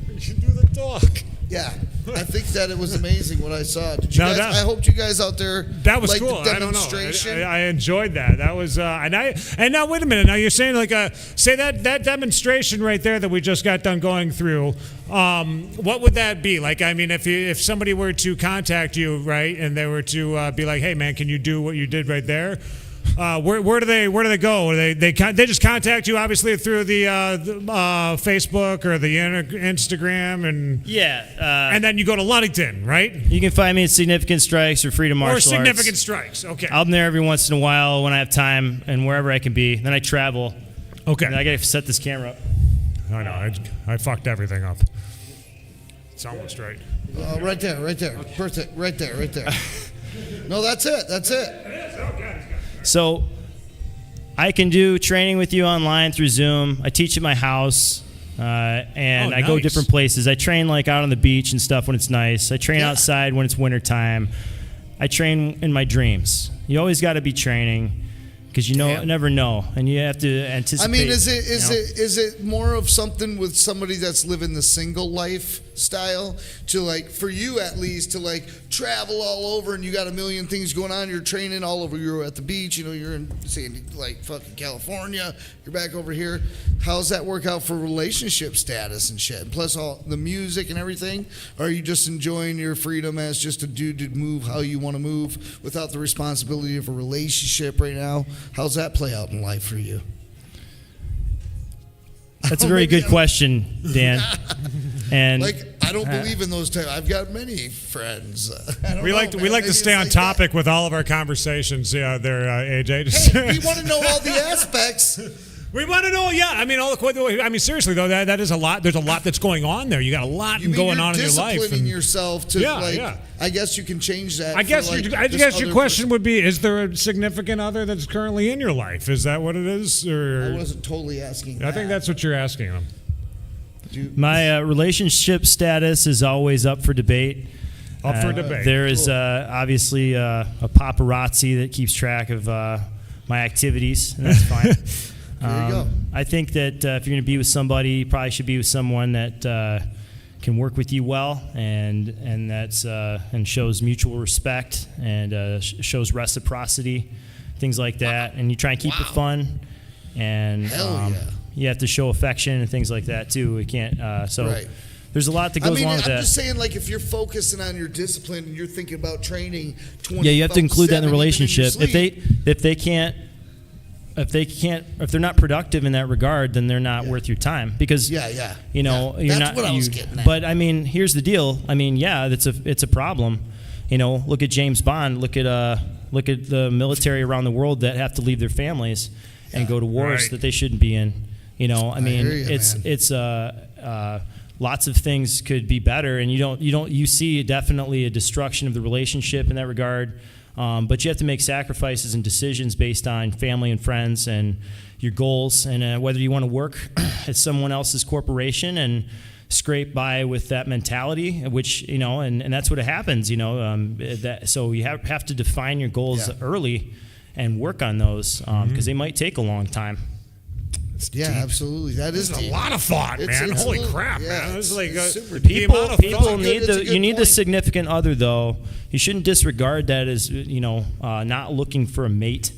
You should do the talk. Yeah, I think that it was amazing what I saw. Did you guys? I hope you guys out there that was liked cool. the I don't know. demonstration. I enjoyed that. That was and now wait a minute. Now you're saying say that demonstration right there that we just got done going through. What would that be like? I mean, if somebody were to contact you, right, and they were to be like, hey man, can you do what you did right there? Where do they go? They just contact you obviously through the Facebook or the Instagram and then you go to Ludington, right? You can find me at Significant Strikes or Freedom Martial Arts. Or Significant Strikes. Okay. I'm there every once in a while when I have time and wherever I can be. Then I travel. Okay. And I got to set this camera up. I know. I fucked everything up. It's almost right. Right there. Birth right there. No, that's it. So I can do training with you online through Zoom. I teach at my house, and I go different places. I train like out on the beach and stuff when it's nice. I train outside when it's wintertime. I train in my dreams. You always got to be training because never know, and you have to anticipate. I mean, is it more of something with somebody that's living the single lifestyle to like, for you at least, to like travel all over and you got a million things going on, you're training all over, you're at the beach, you're in, say, like fucking California, you're back over here. How's that work out for relationship status and shit? And plus all the music and everything? Or are you just enjoying your freedom as just a dude to move how you want to move without the responsibility of a relationship right now? How's that play out in life for you? That's a very good question, Dan. And I don't believe in those types. I've got many friends. We like to stay on topic with all of our conversations. Yeah, there, AJ. Hey, we want to know all the aspects. We want to know. Yeah, I mean, seriously though, that is a lot. There's a lot that's going on there. You got a lot going on in your life. Disciplining yourself to I guess you can change that. I guess your question would be: is there a significant other that's currently in your life? Is that what it is? Or I wasn't totally asking. I think that's what you're asking them. My relationship status is always up for debate. There is obviously a paparazzi that keeps track of my activities, and that's fine. There you go. I think that if you're going to be with somebody, you probably should be with someone that can work with you well, and shows mutual respect and shows reciprocity, things like that. And you try and keep it fun, and you have to show affection and things like that too. We can't. Right. There's a lot that goes along with that. I'm just saying, like, if you're focusing on your discipline and you're thinking about training 24/7, you have to include that in the relationship. If they're not productive in that regard, then they're not worth your time because you're That's not. What I was getting at. But I mean, here's the deal. I mean, it's a problem. Look at James Bond. Look at the military around the world that have to leave their families and go to wars that they shouldn't be in. It's lots of things could be better, and you see definitely a destruction of the relationship in that regard. But you have to make sacrifices and decisions based on family and friends and your goals, and whether you want to work at someone else's corporation and scrape by with that mentality, which, and that's what happens, so you have to define your goals early and work on those because they might take a long time. Yeah, absolutely. That is a lot of thought, man. It's Holy a little- crap, yeah, man. It's like super the amount of People thought. need It's a you good need the point. significant other, though. You shouldn't disregard that as not looking for a mate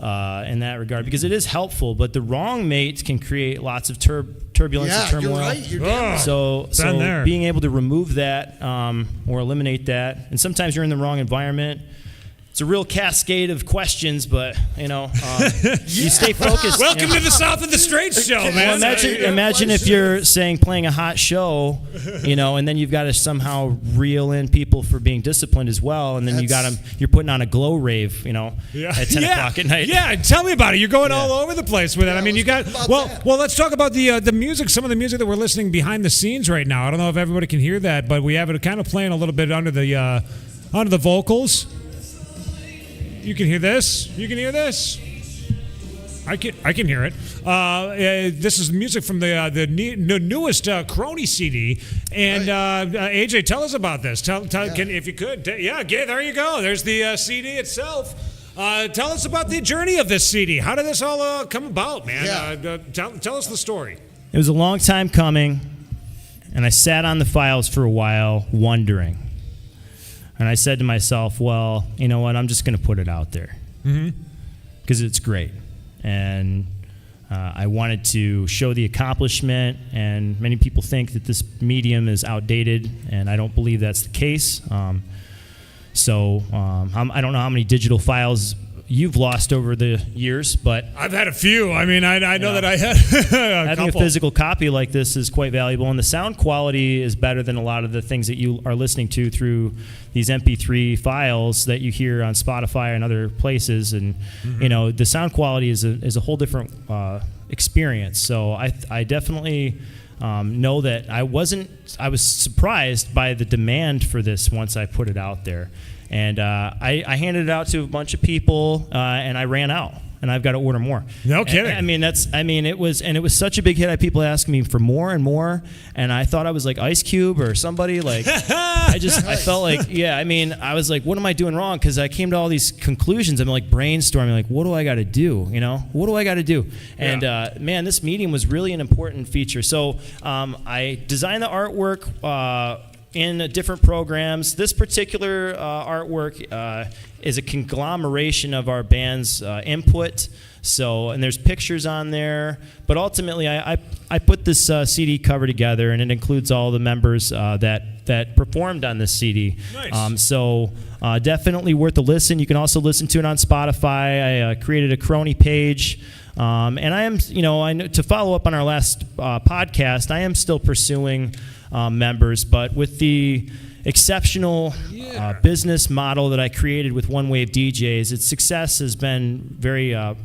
in that regard, because it is helpful. But the wrong mate can create lots of turbulence and turmoil. You're right. You're damn right. So Been there. being able to remove that or eliminate that, and sometimes you're in the wrong environment. It's a real cascade of questions, but you stay focused. Welcome to the South of the Straits show, man. Well, imagine if you're playing a hot show, and then you've got to somehow reel in people for being disciplined as well, and then you're putting on a glow rave, at 10 o'clock at night. Yeah, tell me about it. You're going all over the place with it. I mean, you got let's talk about that. well. Let's talk about the music. Some of the music that we're listening behind the scenes right now. I don't know if everybody can hear that, but we have it kind of playing a little bit under the vocals. You can hear this. You can hear this. I can hear it. This is music from the newest Crony CD. And AJ, tell us about this. If you could. There you go. There's the CD itself. Tell us about the journey of this CD. How did this all come about, man? Yeah. Tell us the story. It was a long time coming, and I sat on the files for a while wondering. And I said to myself, well, you know what? I'm just going to put it out there because it's great. And I wanted to show the accomplishment, and many people think that this medium is outdated, and I don't believe that's the case. I don't know how many digital files you've lost over the years, but I've had a few. I mean, I know that I had having couple. a physical copy like this is quite valuable, and the sound quality is better than a lot of the things that you are listening to through these MP3 files that you hear on Spotify and other places. And the sound quality is a whole different experience. So I definitely know that I was surprised by the demand for this once I put it out there. And I handed it out to a bunch of people, and I ran out, and I've got to order more. No kidding. It was such a big hit. I had people asking me for more and more, and I thought I was like Ice Cube or somebody. Like, I felt like, I was like, what am I doing wrong? Because I came to all these conclusions. I'm like brainstorming, like, what do I got to do? What do I got to do? And this medium was really an important feature. So I designed the artwork in different programs. This particular artwork is a conglomeration of our band's input. So, and there's pictures on there. But ultimately, I put this CD cover together, and it includes all the members that performed on this CD. Nice. Definitely worth a listen. You can also listen to it on Spotify. I created a Crony page. And I am, to follow up on our last podcast, I am still pursuing members, but with the exceptional business model that I created with One Wave DJs, its success has been very. I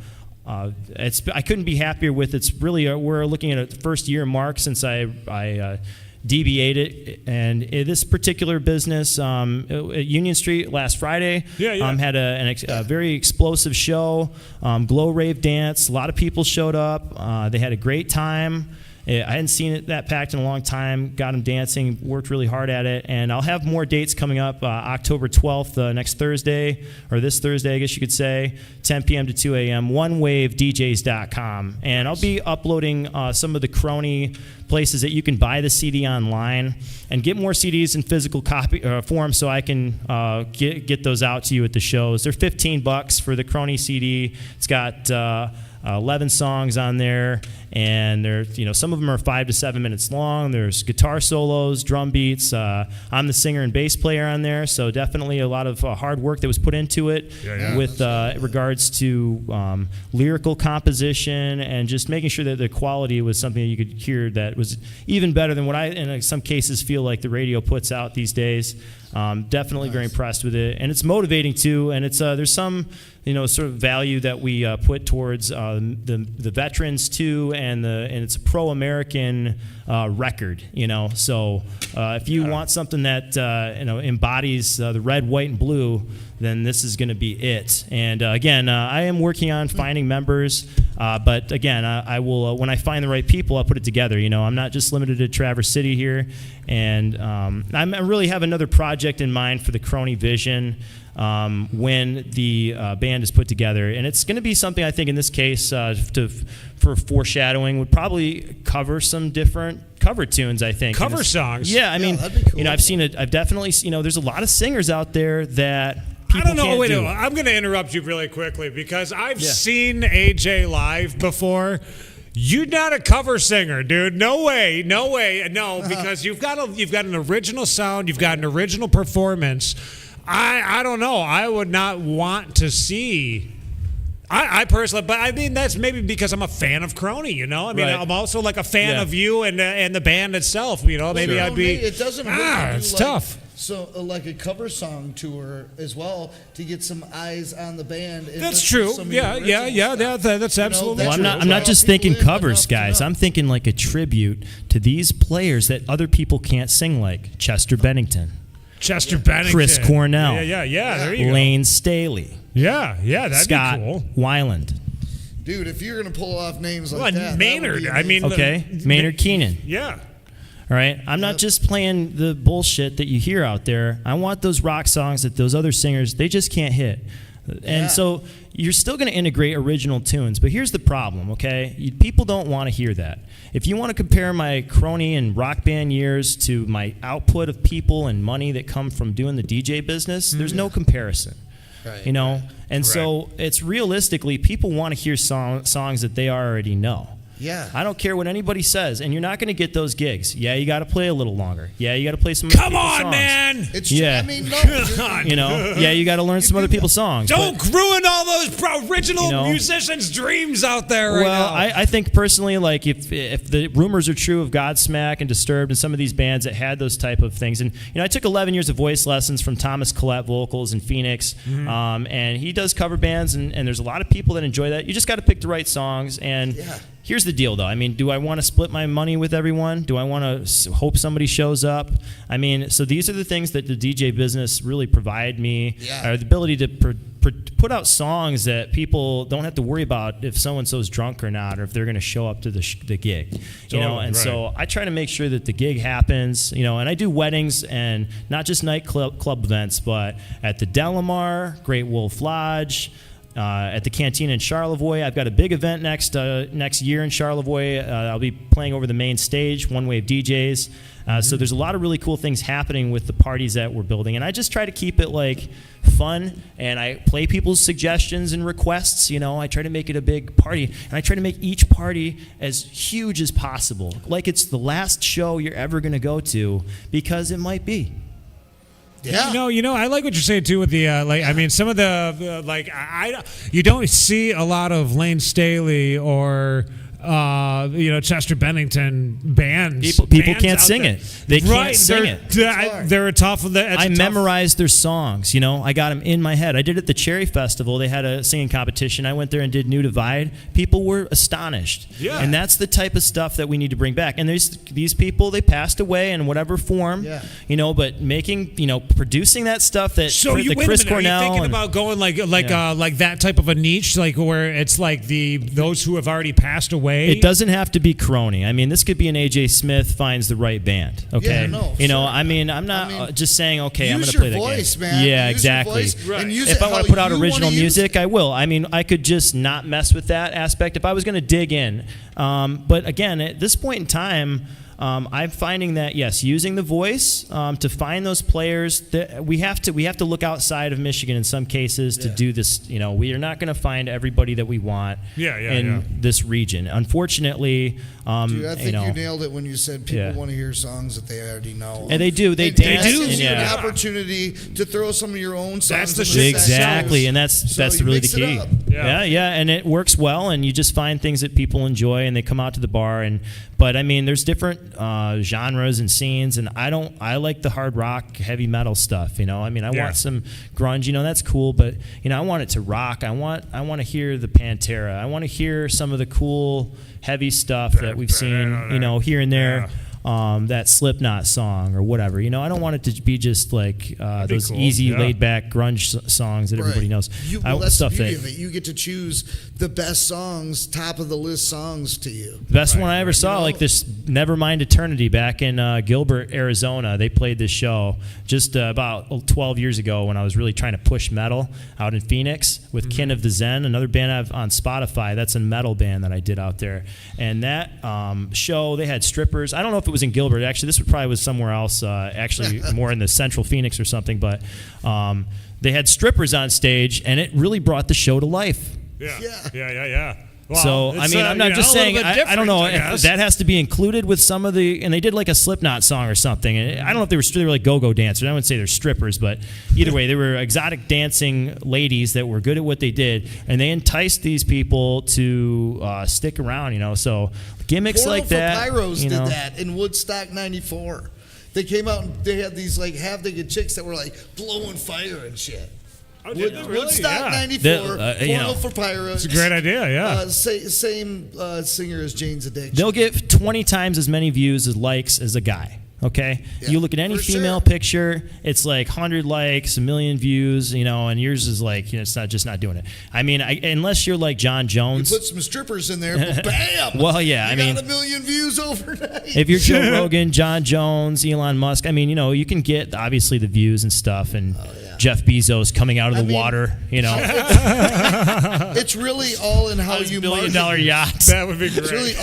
couldn't be happier with. It's really we're looking at a first year mark since I deviated, and this particular business at Union Street last Friday had a very explosive show, glow rave dance. A lot of people showed up. They had a great time. I hadn't seen it that packed in a long time. Got them dancing, worked really hard at it, and I'll have more dates coming up. October 12th, next Thursday, or this Thursday, I guess you could say, 10 p.m. to 2 a.m., onewavedjs.com. And I'll be uploading some of the Crony places that you can buy the CD online and get more CDs in physical copy form, so I can get those out to you at the shows. They're $15 for the Crony CD. It's got 11 songs on there, and some of them are 5 to 7 minutes long. There's guitar solos, drum beats. I'm the singer and bass player on there, so definitely a lot of hard work that was put into it with regards to lyrical composition and just making sure that the quality was something that you could hear that was even better than what I, in some cases, feel like the radio puts out these days. Definitely very impressed with it, and it's motivating too. And it's there's some sort of value that we put towards the veterans too, and it's a pro-American record. So if you want something that embodies the red, white, and blue, then this is going to be it. And again, I am working on finding members. But again, I will when I find the right people, I'll put it together. I'm not just limited to Traverse City here, and I really have another project in mind for the Crony Vision when the band is put together, and it's going to be something I think in this case for foreshadowing would probably cover some different cover tunes. I think cover songs. Yeah, I mean, that'd be cool. I've definitely there's a lot of singers out there that. I don't know. Can't Wait, do. I'm going to interrupt you really quickly because I've seen AJ live before. You're not a cover singer, dude. No way, no. Because you've got an original sound. You've got an original performance. I don't know. I would not want to see. I personally, but I mean that's maybe because I'm a fan of Crony. I mean I'm also like a fan of you and the band itself. Maybe I'd be. It doesn't hurt. It's tough. So, like a cover song tour as well to get some eyes on the band. And That's listen to true. some of your Yeah. original stuff. That's absolutely Well, true. I'm not just People thinking live covers, enough to guys. know. I'm thinking like a tribute to these players that other people can't sing, like Chester Bennington, Chester Bennington, Chris Cornell. Yeah. There you go. Lane Staley, Yeah. That'd Scott be cool. Weiland. Dude, if you're gonna pull off names like Well, that, Maynard. that would be I mean, Okay, Maynard Keenan. Yeah. All right, I'm not just playing the bullshit that you hear out there. I want those rock songs that those other singers they just can't hit. And so you're still going to integrate original tunes, but here's the problem, okay? People don't want to hear that. If you want to compare my Crony and rock band years to my output of people and money that come from doing the DJ business, there's no comparison. Right, And so it's realistically people want to hear songs that they already know. Yeah. I don't care what anybody says, and you're not going to get those gigs. Yeah, you got to play a little longer. Yeah, you got to play some Come other on, people's songs. man. It's Yeah. I mean, no. God. Yeah, you got to learn some other people's songs. Don't ruin all those original You know? musicians' dreams out there right Well, now. I think personally, like if the rumors are true of Godsmack and Disturbed and some of these bands that had those type of things, and I took 11 years of voice lessons from Thomas Collette Vocals in Phoenix, and he does cover bands, and there's a lot of people that enjoy that. You just got to pick the right songs. And here's the deal, though. I mean, do I want to split my money with everyone? Do I want to hope somebody shows up? I mean, so these are the things that the DJ business really provide me, are the ability to put out songs that people don't have to worry about if so-and-so's drunk or not, or if they're going to show up to the gig. So I try to make sure that the gig happens, and I do weddings and not just nightclub events, but at the Delamar, Great Wolf Lodge, at the Cantina in Charlevoix. I've got a big event next year in Charlevoix. I'll be playing over the main stage, One Wave DJs. So there's a lot of really cool things happening with the parties that we're building. And I just try to keep it like fun, and I play people's suggestions and requests. I try to make it a big party, and I try to make each party as huge as possible. Like it's the last show you're ever going to go to, because it might be. Yeah. I like what you're saying too with the I mean, some of the you don't see a lot of Lane Staley or Chester Bennington bands. People bands can't out sing there. it. They can't sing it. They're a tough. I memorized their songs. I got them in my head. I did it at the Cherry Festival. They had a singing competition. I went there and did New Divide. People were astonished. Yeah. And that's the type of stuff that we need to bring back. And there's these people. They passed away in whatever form. Yeah. But making producing that stuff that So the you wait Chris a minute. Are you Cornell thinking and- about going like that type of a niche, like where it's like those who have already passed away? It doesn't have to be Crony. I mean, this could be an AJ Smith finds the right band. Okay. Yeah, no, you know, sure. I mean, I'm not just saying, okay, I'm going Use to play your that voice, game. man. Yeah, Use exactly. your voice and use If it I want how to put out you original wanna use music, it. I will. I mean, I could just not mess with that aspect if I was going to dig in. But again, at this point in time, I'm finding that yes, using the voice to find those players, that we have to look outside of Michigan in some cases to do this. You know, we are not going to find everybody that we want in this region. Unfortunately, Dude, I think you know, nailed it when you said people want to hear songs that they already know. And they do. They and dance. It gives and you an yeah. opportunity to throw some of your own songs. That's the in shit that Exactly, sells. and that's So you really the mix it key. up. Yeah, and it works well, and you just find things that people enjoy, and they come out to the bar. But I mean, there's different genres and scenes, and I like the hard rock, heavy metal stuff. You know, I mean, I want some grunge. You know, that's cool, but you know, I want it to rock. I want to hear the Pantera. I want to hear some of the cool, heavy stuff that we've seen. You know, here and there. that Slipknot song or whatever. You know, I don't want it to be just like those cool. easy, laid back grunge songs that everybody knows. That's the beauty of it. You get to choose the best songs, top of the list songs to you. The best one I ever saw, like this Nevermind Eternity back in Gilbert, Arizona. They played this show just about 12 years ago when I was really trying to push metal out in Phoenix with Kin of the Zen, another band I have on Spotify. That's a metal band that I did out there. And that show, they had strippers. I don't know if it was in Gilbert. Actually, this probably was somewhere else, actually more in the central Phoenix or something. But they had strippers on stage, and it really brought the show to life. Yeah. Well, so, I mean, I'm not just saying, I don't know if that has to be included with some of the, and they did like a Slipknot song or something. And I don't know if they were like go-go dancers. I wouldn't say they're strippers, but either way, they were exotic dancing ladies that were good at what they did. And they enticed these people to stick around, you know. So gimmicks Portal like that. Pyros you know. did that in Woodstock 94. They came out and they had these like half-naked chicks that were like blowing fire and shit. Oh, did they really? Woodstock Yeah. 94, you Portal know. for Pyros. It's a great idea, yeah. Same singer as Jane's Addiction. They'll get 20 times as many views as likes as a guy. Okay, Yeah, you look at any for female sure. picture, it's like 100 likes, 1 million views, you know, and yours is like, you know, it's not doing it. I mean, unless you're like John You Jones. put some strippers in there, but bam! Well, yeah, you I mean, got 1 million views overnight. if you're Joe Rogan, John Jones, Elon Musk, I mean, you know, you can get obviously the views and stuff, and Jeff Bezos coming out of the water, you know, It's really all in how his you $1 billion market. yachts. That would be great. It's really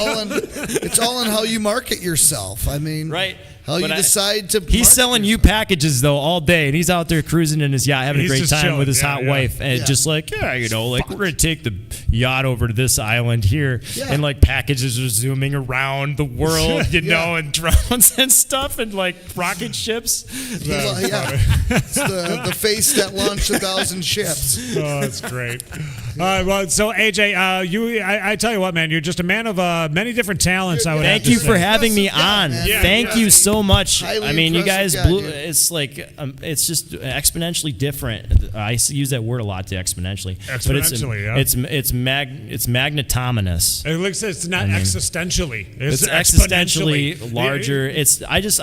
all in how you market yourself. I mean, Right. How But you decide to. He's market selling you yourself. packages though all day, and he's out there cruising in his yacht, having He's a great just time chilling. with his Yeah, hot yeah. wife, and Yeah. just like, yeah, you know, like we're gonna take the yacht over to this island here, Yeah. and like packages are zooming around the world, you know, and drones and stuff, and like rocket ships. Well, yeah, it's the face that launched 1,000 ships. Oh, that's great. Well, so AJ, I tell you what, man, you're just a man of many different talents. I would have Thank to you say. for having me Yeah, on. man. Yeah, Thank yeah. you so much. Highly I mean, you guys impressive guy, blew. dude. It's like it's just exponentially different. I use that word a lot to exponentially. Exponentially, yeah. It's magnetominous. It looks it's not existentially. It's exponentially exponentially larger.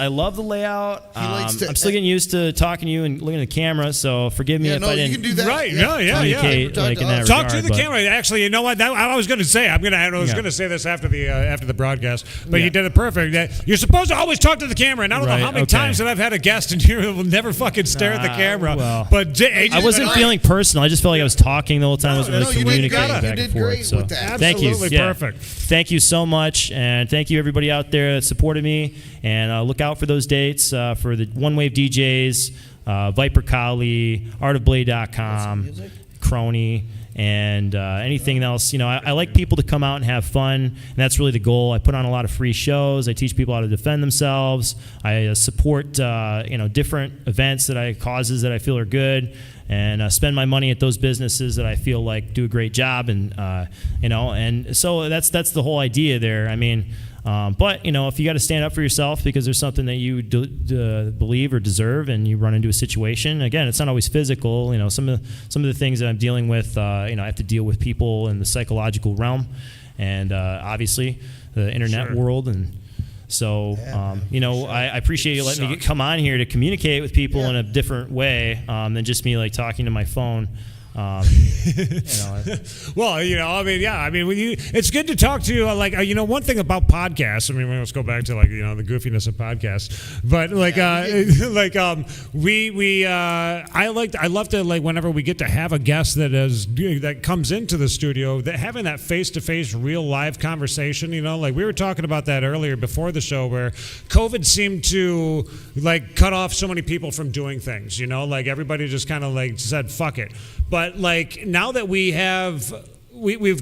I love the layout. likes to- I'm still getting used to talking to you and looking at the camera, so forgive me Yeah, if no, I you didn't can do that. Right, yeah. communicate like in that Talk to regard, the but- camera. Actually, you know what? I was going to say. I was Yeah. going to say this after the broadcast, but Yeah. you did it perfect. You're supposed to always talk to the camera, and I don't know Right, how many okay. times that I've had a guest and you will never fucking stare at the camera. well. But I wasn't feeling personal. I just felt like I was talking the whole time. I wasn't really no, you did communicating great. back You and did forth. great So with that. thank you. Absolutely Yeah. perfect. Thank you so much, and thank you everybody out there that supported me. And look out for those dates for the One Wave DJs, Viper Kali, ArtofBlade.com, Crony. And anything else, you know, I like people to come out and have fun, and that's really the goal. I put on a lot of free shows. I teach people how to defend themselves. I support, different events causes that I feel are good, and spend my money at those businesses that I feel like do a great job, and and so that's the whole idea there. I mean. But if you got to stand up for yourself because there's something that you believe or deserve, and you run into a situation, again, it's not always physical. Some of the things that I'm dealing with, I have to deal with people in the psychological realm, and obviously the internet world, and so I appreciate you letting me come on here to communicate with people in a different way than just me like talking to my phone. Well, it's good to talk to you. One thing about podcasts. I mean, let's go back to the goofiness of podcasts. But I love to whenever we get to have a guest that comes into the studio, that having that face-to-face, real live conversation. We were talking about that earlier before the show, where COVID seemed to cut off so many people from doing things. Everybody just kind of said fuck it. But now that we've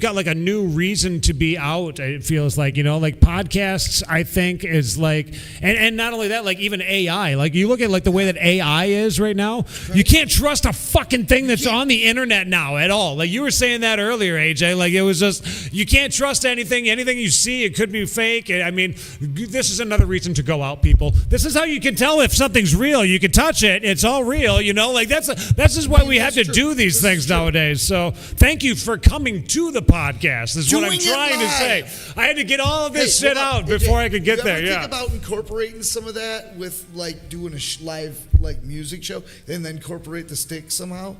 got a new reason to be out, it feels like podcasts, I think, is and not only that, even AI. You look at the way that AI is right now, you can't trust a fucking thing that's on the internet now at all. You were saying that earlier, AJ. It was just, you can't trust anything you see, it could be fake. I mean, this is another reason to go out, people. This is how you can tell if something's real. You can touch it, it's all real. That's just why we have to do these things nowadays. So thank you for coming to the podcast. Is what I'm Doing it trying to say. live. I had to get all of this Hey, shit hold on. out before I could get you there. ever Yeah. think about incorporating some of that with like doing a live like music show and then incorporate the stick somehow?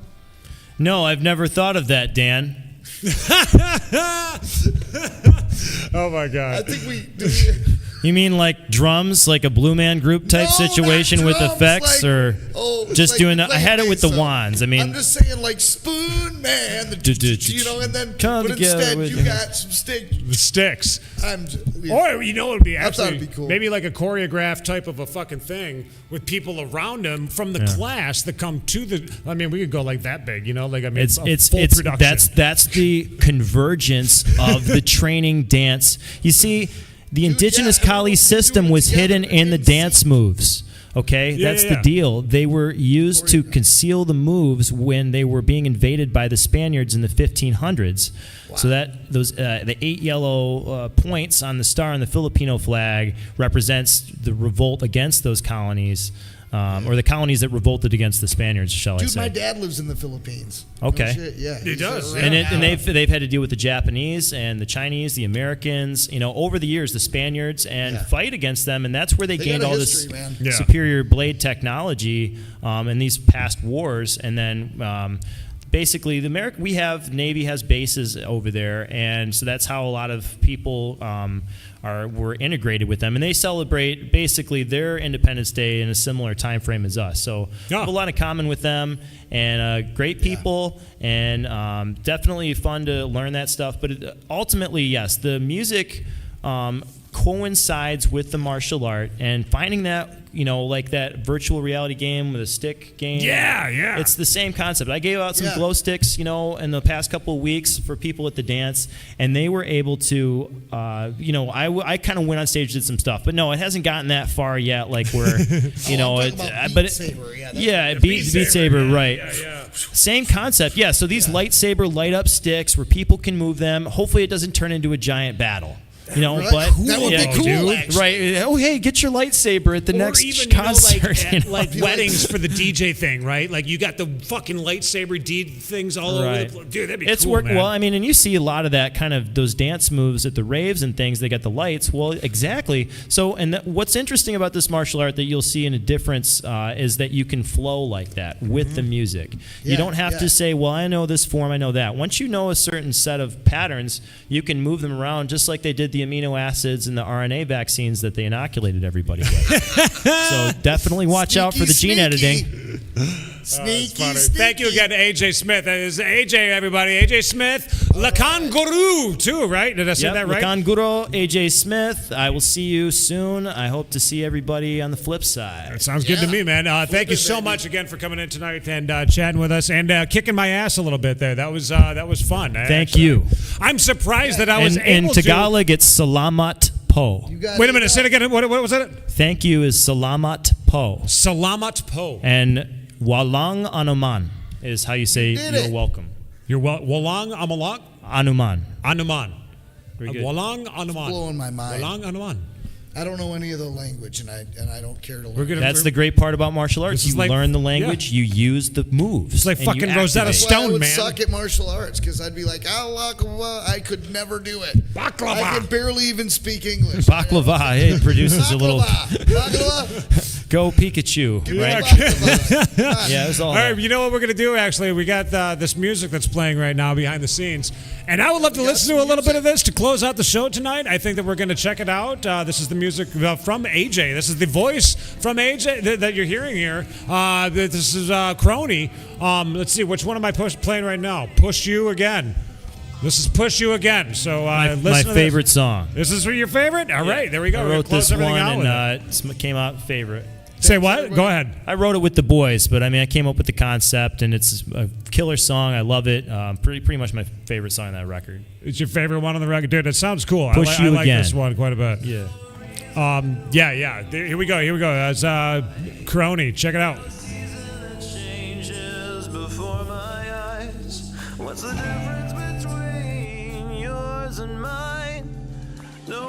No, I've never thought of that, Dan. Oh my I God. think we. You mean like drums, like a Blue Man Group type No, situation not with drums, effects, like- or it's just like doing? I had it with the so wands. I mean, I'm just saying like Spoon Man, you know, and then Come but together instead with- you got some stick. The sticks. Yeah. Or you know, it'd be I thought actually it'd be cool. maybe like a choreographed type of a fucking thing with people around them from the class that come to the. I mean, we could go like that big, you know, like I mean, it's a full production. that's the convergence of the training dance. You see, the indigenous yeah, Kali everyone's system doing it was hidden together in the in dance moves. Okay, Yeah, that's yeah, the deal. They were used to conceal the moves when they were being invaded by the Spaniards in the 1500s. So that those the 8 yellow points on the star on the Filipino flag represents the revolt against those colonies, or the colonies that revolted against the Spaniards, shall I Dude, say? my dad lives in the Philippines. Okay. No shit, yeah, He he's does, around yeah. And they've had to deal with the Japanese and the Chinese, the Americans, you know, over the years, the Spaniards, and fight against them, and that's where they They gained got a all history, this man. Yeah. superior blade technology in these past wars, and then. Basically, Navy has bases over there, and so that's how a lot of people were integrated with them, and they celebrate basically their Independence Day in a similar time frame as us. So we have a lot in common with them, and great people, and definitely fun to learn that stuff. But ultimately, yes, the music coincides with the martial art, and finding that, you know, like that virtual reality game with a stick game. Yeah. It's the same concept. I gave out some Yeah. glow sticks, you know, in the past couple of weeks for people at the dance, and they were able to, you know, I kind of went on stage, did some stuff, but no, it hasn't gotten that far yet. Like where, you know, I'm talking about but Beat Saber, yeah, that's yeah, Beat Saber, right? Yeah. Same concept, yeah. So these lightsaber light up sticks where people can move them. Hopefully, it doesn't turn into a giant battle. You know, Right. but That would be yeah, cool, dude. actually. Right? Oh, hey, get your lightsaber at the Or next even, concert. you know, like, you at, know? like weddings for the DJ thing, right? Like you got the fucking lightsaber things all over Right. the place. Dude, that'd be It's cool, work man. well. I mean, and you see a lot of that kind of those dance moves at the raves and things. They got the lights. Well, exactly. So, and what's interesting about this martial art that you'll see in a difference is that you can flow like that with the music. Yeah, You don't have yeah. to say, "Well, I know this form, I know that." Once you know a certain set of patterns, you can move them around, just like they did the amino acids and the RNA vaccines that they inoculated everybody with. So definitely watch out for the gene Sneaky, editing. Sneaky, Funny. sneaky. Thank you again to AJ Smith. That is AJ, everybody. AJ Smith, Lakan Guro, too, right? Did I say that right? Lakan Guro, AJ Smith. I will see you soon. I hope to see everybody on the flip side. That sounds good to me, man. Thank you so much again for coming in tonight and chatting with us and kicking my ass a little bit there. That was fun. Thank you. I'm surprised that I was In able Tagalog, it's Salamat Po. You got to. Wait a it minute. up. Say it again. What was it? Thank you is Salamat Po. Salamat po. And Walang Anuman is how you say did you're it. welcome. You're Walang Amalak Anuman. Anuman. Very good. Walang Anuman. blowing my mind. Walang Anuman. I don't know any of the language, and I don't care to learn. We're gonna. That's the great part about martial arts. This is You like- learn the language, you use the moves. It's like and you fucking Rosetta activate. Stone. That's why I would man. suck at martial arts because I'd be like, I could never do it. Baklava. I can barely even speak English. Baklava, it produces a little. Baklava. Go Pikachu, right? Baklava. Yeah, it was all. All right, you know what we're gonna do? Actually, we got this music that's playing right now behind the scenes, and I would love to listen to a little bit of this to close out the show tonight. I think that we're gonna check it out. This is the music from AJ. This is the voice from AJ that you're hearing here. This is Crony. Let's see, which one am I playing right now? Push You Again. This is Push You Again. So my listen to favorite song. This is your favorite? All right, there we go. I We're gonna wrote close this one everything out with and it came out favorite. Say what? Go ahead. I wrote it with the boys, but I mean, I came up with the concept, and it's a killer song. I love it. Pretty much my favorite song on that record. It's your favorite one on the record, dude. It sounds cool. Push I You like Again. this one quite a bit. Yeah. Yeah. Here we go. That's Crony. Check it out. Changes before my eyes. What's the difference between yours and mine? No